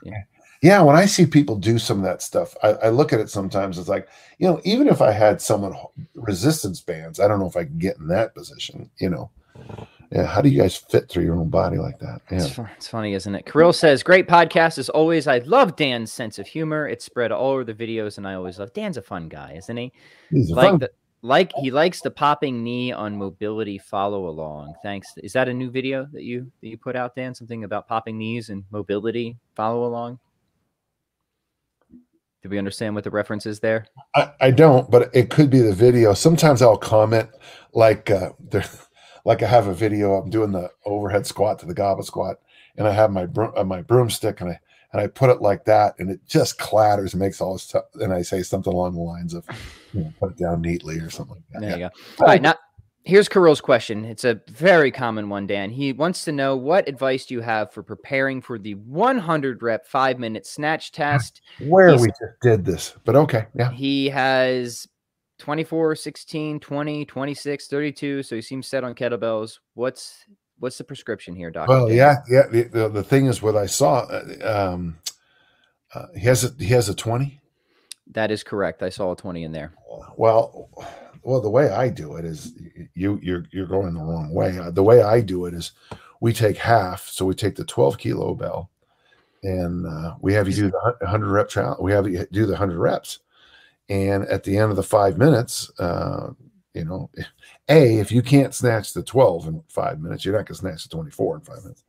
Yeah, when I see people do some of that stuff, I look at it sometimes. It's like, even if I had someone resistance bands, I don't know if I can get in that position. Yeah, how do you guys fit through your own body like that? Yeah, it's funny, isn't it? Kirill says, "Great podcast as always. I love Dan's sense of humor. It's spread all over the videos, and I always love. Dan's a fun guy, isn't he? He's he likes the popping knee on mobility follow along. Thanks. Is that a new video that you put out, Dan? Something about popping knees and mobility follow along? Do we understand what the reference is there? I don't, but it could be the video. Sometimes I'll comment like I have a video. I'm doing the overhead squat to the goblet squat, and I have my broomstick, and I put it like that, and it just clatters and makes all this stuff. And I say something along the lines of, put it down neatly or something like that. There you go. All right, now here's Kirill's question. It's a very common one, Dan. He wants to know, what advice do you have for preparing for the 100 rep 5-minute snatch test? We just did this, but okay. Yeah. He has 24, 16, 20, 26, 32. So he seems set on kettlebells. What's the prescription here, Doctor? Well, Dan? The thing is, what I saw, he has a 20. That is correct. I saw a 20 in there. Well, the way I do it is you're going the wrong way. The way I do it is we take half. So we take the 12 kilo bell, and we have you do the 100 rep challenge. We have you do the 100 reps. And at the end of the 5 minutes, if you can't snatch the 12 in 5 minutes, you're not going to snatch the 24 in 5 minutes.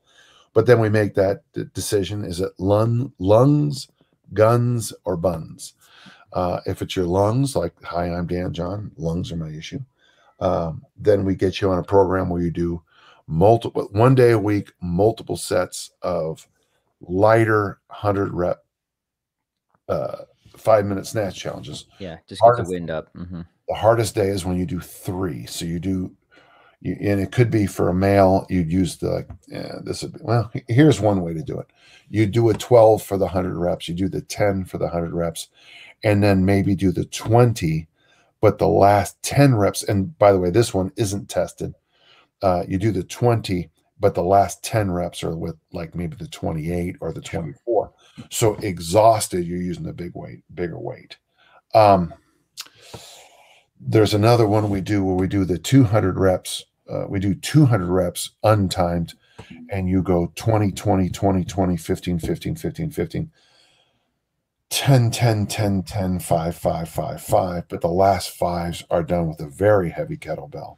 But then we make that decision. Is it lungs, guns, or buns? If it's your lungs, like, hi, I'm Dan John, lungs are my issue. Then we get you on a program where you do one day a week, multiple sets of lighter 100 rep 5-minute snatch challenges. Yeah, just get the wind up. The hardest day is when you do 3. So and it could be for a male, you'd use here's one way to do it. You do a 12 for the 100 reps, you do the 10 for the 100 reps, and then maybe do the 20, but the last 10 reps, and by the way, this one isn't tested. You do the 20, but the last 10 reps are with maybe the 28 or the 24. So exhausted, you're using the bigger weight. There's another one we do where we do the 200 reps we do 200 reps untimed, and you go 20, 20, 20, 20, 15, 15, 15, 15, 10, 10, 10, 10, 5, 5, 5, 5. But the last fives are done with a very heavy kettlebell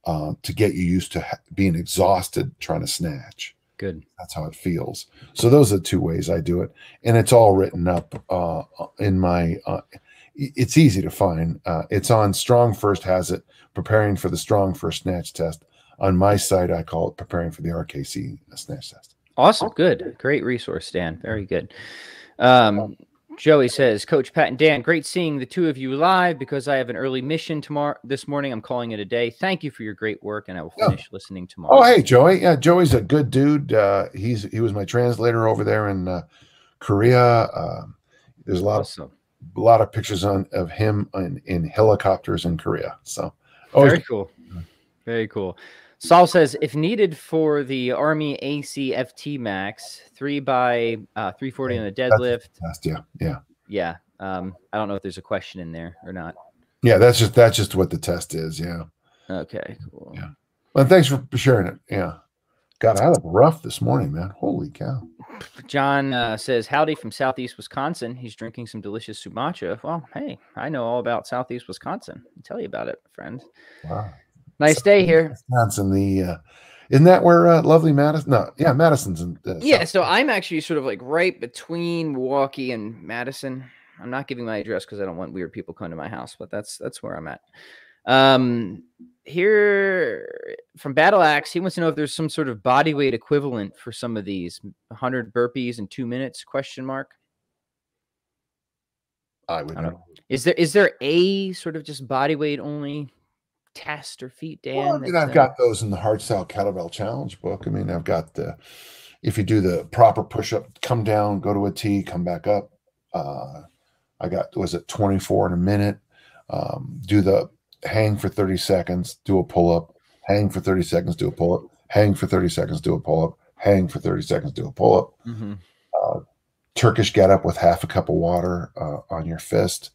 to get you used to being exhausted trying to snatch. Good. That's how it feels. So those are the two ways I do it. And it's all written up in my, it's easy to find. It's on Strong First has it, Preparing for the Strong First Snatch Test. On my site, I call it Preparing for the RKC Snatch Test. Awesome. Good. Great resource, Dan. Very good. Joey says, Coach Pat and Dan, great seeing the two of you live. Because I have an early mission this morning, I'm calling it a day. Thank you for your great work, and I will finish listening tomorrow. Oh, hey, Joey. Yeah, Joey's a good dude. He was my translator over there in Korea. There's a lot of pictures of him in helicopters in Korea. So very cool. Very cool. Saul says, if needed for the Army ACFT max, 3 by 340 on the deadlift. Yeah. I don't know if there's a question in there or not. Yeah, that's just what the test is. Yeah. Okay, cool. Yeah. Well, thanks for sharing it. Yeah. God, I look rough this morning, man. Holy cow. John says, howdy from Southeast Wisconsin. He's drinking some delicious sumacha. Well, hey, I know all about Southeast Wisconsin. I'll tell you about it, friend. Wow. Nice day here. Wisconsin, isn't that where lovely Madison? No, yeah, Madison's in. Yeah, so I'm actually sort of like right between Milwaukee and Madison. I'm not giving my address because I don't want weird people coming to my house, but that's where I'm at. Here from Battle Axe, he wants to know if there's some sort of body weight equivalent for some of these 100 burpees in 2 minutes? Question mark. I would know. Is there a sort of just body weight only test or feat, Dan? Well, I mean, I've got those in the Hardstyle Kettlebell Challenge book. I mean, I've got if you do the proper push-up, come down, go to a T, come back up. I got, was it 24 in a minute? Do the hang for 30 seconds, do a pull-up, hang for 30 seconds, do a pull-up, hang for 30 seconds, do a pull-up, hang for 30 seconds, do a pull-up. Turkish get up with half a cup of water on your fist.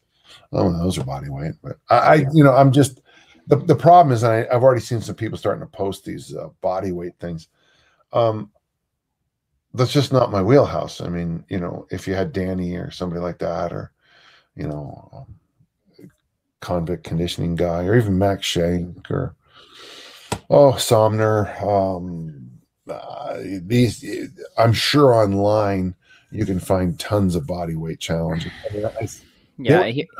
Oh, those are body weight. But I'm just, the problem is, and I've already seen some people starting to post these body weight things. That's just not my wheelhouse. I mean, if you had Danny or somebody like that, or, convict conditioning guy, or even Max Shank, or, Somner, I'm sure online you can find tons of body weight challenges.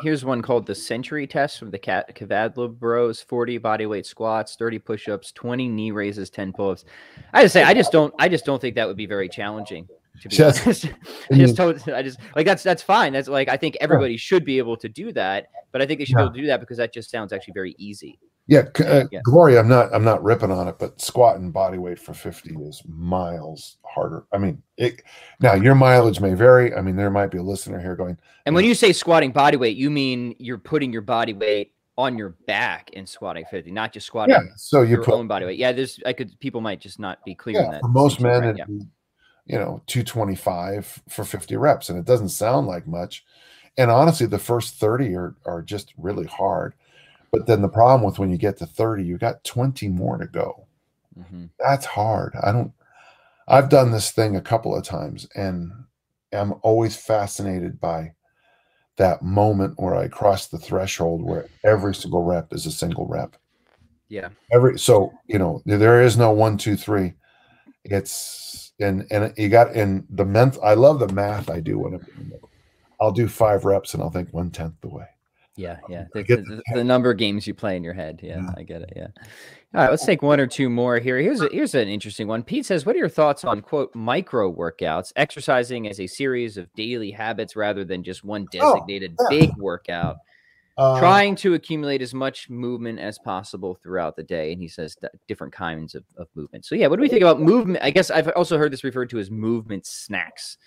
Here's one called the Century Test from the Kettlebell Bros. 40 body weight squats, 30 push-ups, 20 knee raises, 10 pull-ups. I just don't think that would be very challenging, to be honest. That's fine. That's like, I think everybody should be able to do that, but I think they should be able to do that because that just sounds actually very easy. Gloria, I'm not ripping on it, but squatting body weight for 50 is miles harder. I mean, now your mileage may vary. I mean, there might be a listener here going, and when you say squatting body weight, you mean you're putting your body weight on your back and squatting 50, not just squatting so you your own body weight. Yeah, people might just not be clear on that. For most men, it'd be, 225 for 50 reps, and it doesn't sound like much. And honestly, the first 30 are just really hard. But then the problem with when you get to 30, you got 20 more to go. That's hard. I've done this thing a couple of times, and I'm always fascinated by that moment where I cross the threshold where every single rep is a single rep. Yeah. So there is no 1, 2, 3. It's and you got in the I love the math I do when I'll do 5 reps and I'll think 1/10 the way. Yeah. The number of games you play in your head. Yeah, I get it. Yeah. All right, let's take one or two more here. Here's an interesting one. Pete says, what are your thoughts on, quote, micro workouts, exercising as a series of daily habits rather than just one designated big workout, trying to accumulate as much movement as possible throughout the day? And he says that different kinds of movement. So, yeah, what do we think about movement? I guess I've also heard this referred to as movement snacks.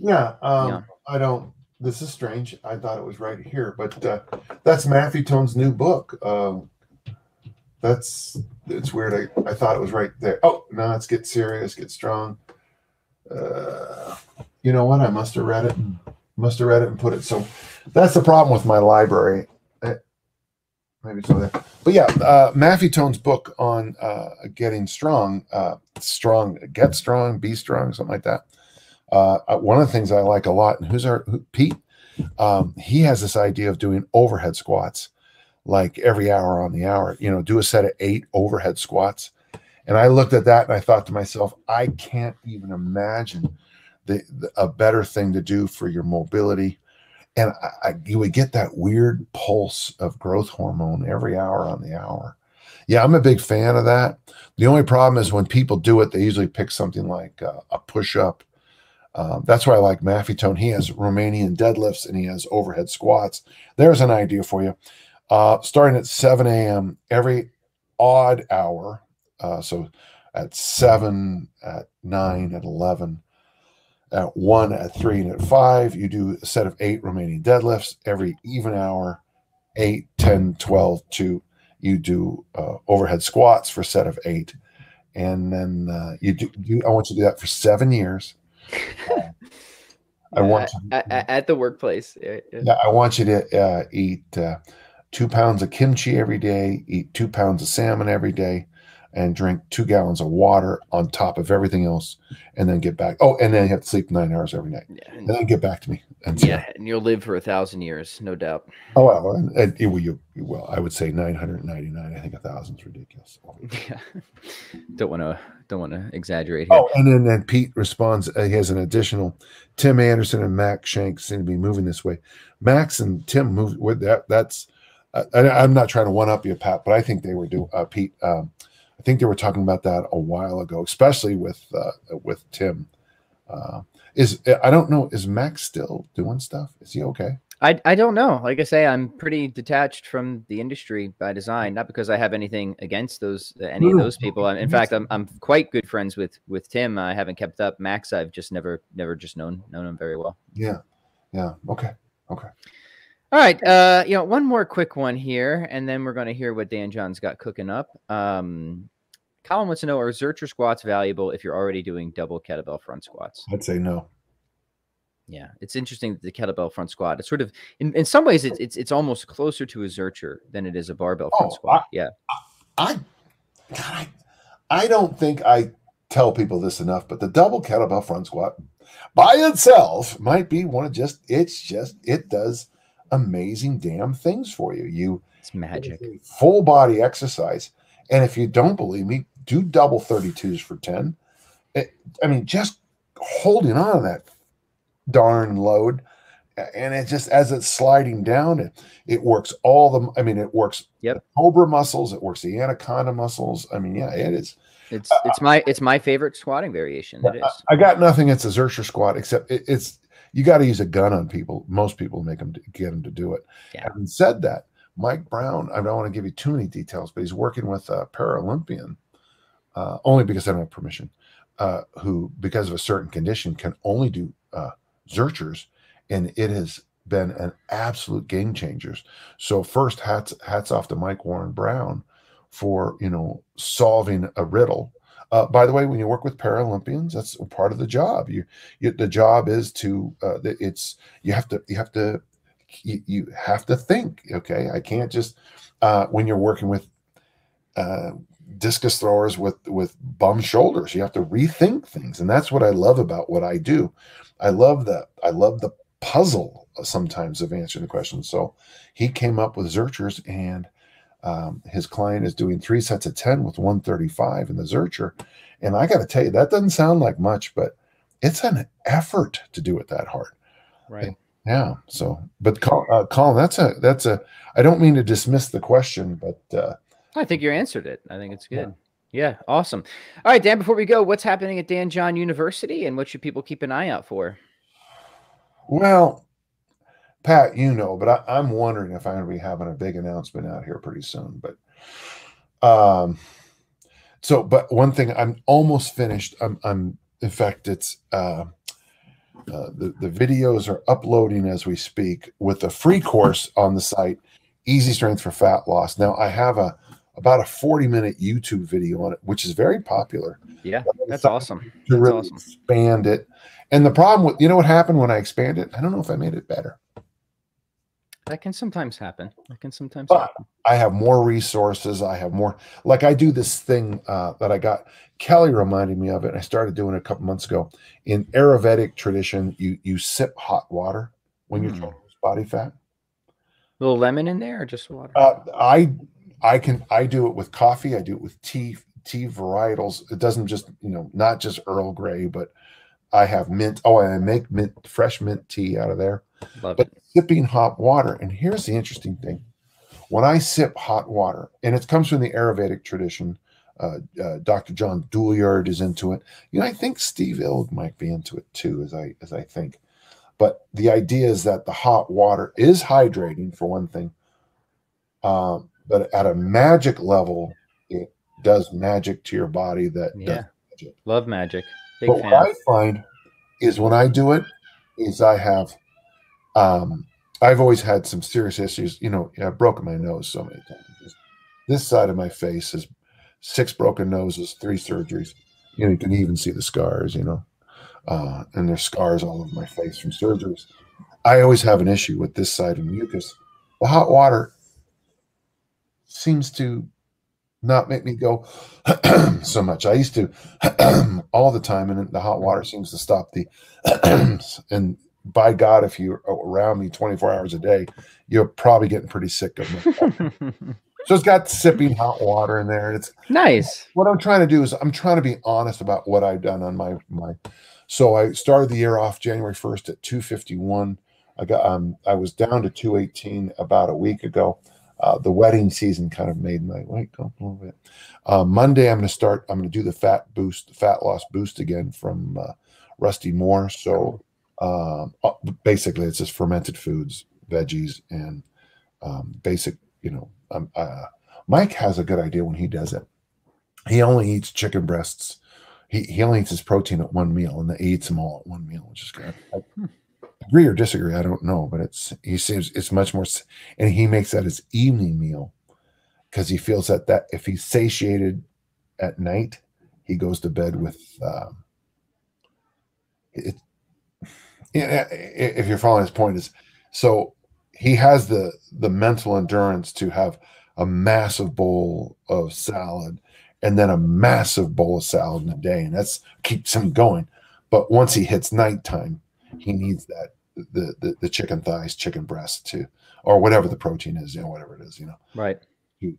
I don't. This is strange. I thought it was right here, but that's Matthew Tone's new book. It's weird. I thought it was right there. Oh, no, let's get serious, get strong. You know what? I must have read it and put it. So that's the problem with my library. maybe it's over there. But yeah, Matthew Tone's book on getting strong, get strong, be strong, something like that. One of the things I like a lot, and Pete? He has this idea of doing overhead squats, like every hour on the hour. You know, do a set of 8 overhead squats. And I looked at that and I thought to myself, I can't even imagine a better thing to do for your mobility. And you would get that weird pulse of growth hormone every hour on the hour. Yeah, I'm a big fan of that. The only problem is when people do it, they usually pick something like a push-up. That's why I like Matthew Tone. He has Romanian deadlifts and he has overhead squats. There's an idea for you. Starting at 7 a.m. every odd hour. So at 7, at 9, at 11, at 1, at 3, and at 5, you do a set of 8 Romanian deadlifts. Every even hour, 8, 10, 12, 2, you do overhead squats for a set of 8. And then I want you to do that for 7 years. I want you at the workplace. Yeah, I want you to eat 2 pounds of kimchi every day, eat 2 pounds of salmon every day, and drink 2 gallons of water on top of everything else, and then get back. Oh, and then you have to sleep 9 hours every night, and then get back to me. And and you'll live for 1,000 years, no doubt. Oh well, well, I would say 999. I think 1,000 is ridiculous. Yeah, don't want to exaggerate here. Oh, and then Pete responds. He has an additional. Tim Anderson and Max Shanks seem to be moving this way. Max and Tim move with that. That's. I'm not trying to one up you, Pat, but I think they were doing Pete. I think they were talking about that a while ago, especially with Tim. I don't know. Is Max still doing stuff? Is he okay? I don't know. Like I say, I'm pretty detached from the industry by design, not because I have anything against any of those people. In fact, I'm quite good friends with Tim. I haven't kept up. Max, I've just never just known him very well. Yeah. Okay. All right. One more quick one here, and then we're going to hear what Dan John's got cooking up. Colin wants to know, are Zercher squats valuable if you're already doing double kettlebell front squats? I'd say no. Yeah, it's interesting that the kettlebell front squat. It's sort of, in some ways, it's almost closer to a Zercher than it is a barbell front squat. I don't think I tell people this enough, but the double kettlebell front squat by itself might be it does amazing damn things for you. It's magic. Full body exercise. And if you don't believe me, do double 32s for 10. Just holding on to that darn load. And it just, as it's sliding down, it works it works the cobra muscles, it works the anaconda muscles. It is. It's my favorite squatting variation. It is. I got nothing against a Zercher squat, except you got to use a gun on people. Most people get them to do it. Yeah. Having said that, Mike Brown, I don't want to give you too many details, but he's working with a Paralympian, only because I don't have permission, who, because of a certain condition, can only do Zerchers, and it has been an absolute game changer. So first, hats off to Mike Warren Brown for solving a riddle. By the way, when you work with Paralympians, that's part of the job. The job is to you have to think. Okay, I can't just when you're working with discus throwers with bum shoulders, you have to rethink things, and that's what I love about what I do. I love the puzzle sometimes of answering the question. So he came up with Zerchers, and his client is doing 3 sets of 10 with 135 in the Zercher. And I got to tell you, that doesn't sound like much, but it's an effort to do it that hard. Right. Yeah. So, but Colin, that's a, I don't mean to dismiss the question, but I think you answered it. I think it's good. Yeah. Awesome. All right, Dan, before we go, what's happening at Dan John University and what should people keep an eye out for? Well, Pat, but I'm wondering if I'm going to be having a big announcement out here pretty soon. But but one thing, I'm almost finished. In fact, it's the videos are uploading as we speak with a free course on the site, Easy Strength for Fat Loss. Now I have about a 40-minute YouTube video on it, which is very popular. Yeah, that's awesome. To really expand it. And the problem with, what happened when I expanded? I don't know if I made it better. That can sometimes happen. That can sometimes But happen. I have more resources. I have more, like I do this thing that I got. Kelly reminded me of it. And I started doing it a couple months ago. In Ayurvedic tradition, you sip hot water when you're trying to lose body fat. A little lemon in there or just water? I do it with coffee. I do it with tea varietals. It doesn't just, not just Earl Grey, but I have mint. Oh, and I make fresh mint tea out of there. Love but it. Sipping hot water. And here's the interesting thing. When I sip hot water, and it comes from the Ayurvedic tradition, Dr. John Douillard is into it. I think Steve Ild might be into it too, as I think. But the idea is that the hot water is hydrating for one thing, but at a magic level, it does magic to your body. That does magic. Love magic. Big but fan. what I find is when I do it, is I have, I've always had some serious issues. I've broken my nose so many times. This side of my face has 6 broken noses, 3 surgeries. You can even see the scars, and there's scars all over my face from surgeries. I always have an issue with this side of mucus. The hot water seems to not make me go so much. I used to all the time, and the hot water seems to stop the and by God, if you're around me 24 hours a day, you're probably getting pretty sick of me. So it's got sipping hot water in there. It's nice. What I'm trying to do is I'm trying to be honest about what I've done on my. So I started the year off January 1st at 251. I was down to 218 about a week ago. The wedding season kind of made my weight go a little bit. Monday, I'm going to do the fat loss boost again from Rusty Moore. So basically it's just fermented foods, veggies, and basic, Mike has a good idea when he does it. He only eats chicken breasts. He only eats his protein at one meal, and he eats them all at one meal, which is good. I agree or disagree, I don't know, but he seems it's much more, and he makes that his evening meal because he feels that if he's satiated at night, he goes to bed with it. If you're following his point, is so he has the mental endurance to have a massive bowl of salad and then a massive bowl of salad in a day, and that's keeps him going. But once he hits nighttime, he needs that the chicken thighs, chicken breast to, or whatever the protein is, whatever it is, right,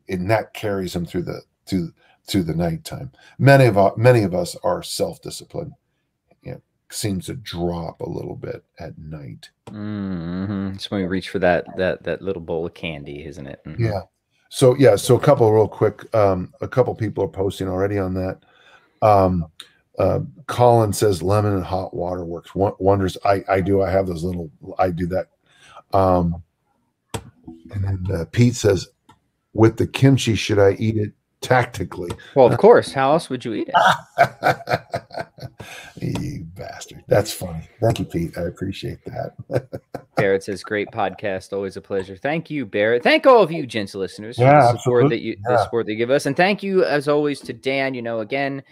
and that carries him through the nighttime. Many of us are self-disciplined. Seems to drop a little bit at night. It's when we reach for that little bowl of candy, isn't it? Yeah. So a couple real quick. A couple people are posting already on that. Colin says lemon and hot water works wonders. I do. I have those little. I do that. And then Pete says, with the kimchi, should I eat it tactically? Well, of course. How else would you eat it? You bastard. That's funny. Thank you, Pete. I appreciate that. Barrett says, great podcast. Always a pleasure. Thank you, Barrett. Thank all of you, gentle listeners, for the support that you give us. And thank you, as always, to Dan. Again,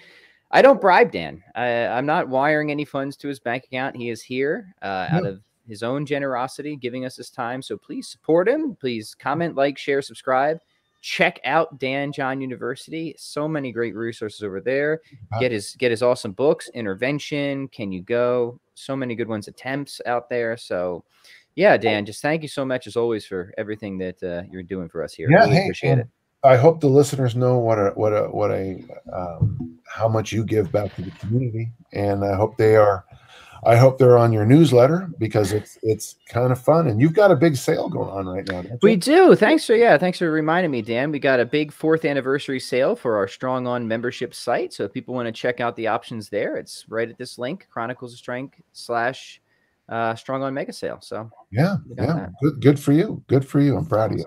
I don't bribe Dan. I'm not wiring any funds to his bank account. He is here out of his own generosity, giving us his time. So please support him. Please comment, like, share, subscribe. Check out Dan John University. So many great resources over there. Get his awesome books, Intervention, Can You Go? So many good ones, Attempts out there. So yeah, Dan, just thank you so much as always for everything that you're doing for us here. Yeah, really appreciate it. I hope the listeners know how much you give back to the community, and I hope they're on your newsletter because it's kind of fun. And you've got a big sale going on right now. We do. Thanks for reminding me, Dan. We got a big 4th anniversary sale for our Strong On membership site. So if people want to check out the options there, it's right at this link, Chronicles of Strength / Strong On Mega Sale. So yeah. Good for you. Good for you. I'm proud of you.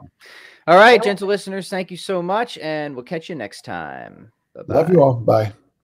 All right, gentle listeners, thank you so much, and we'll catch you next time. Bye-bye. Love you all. Bye.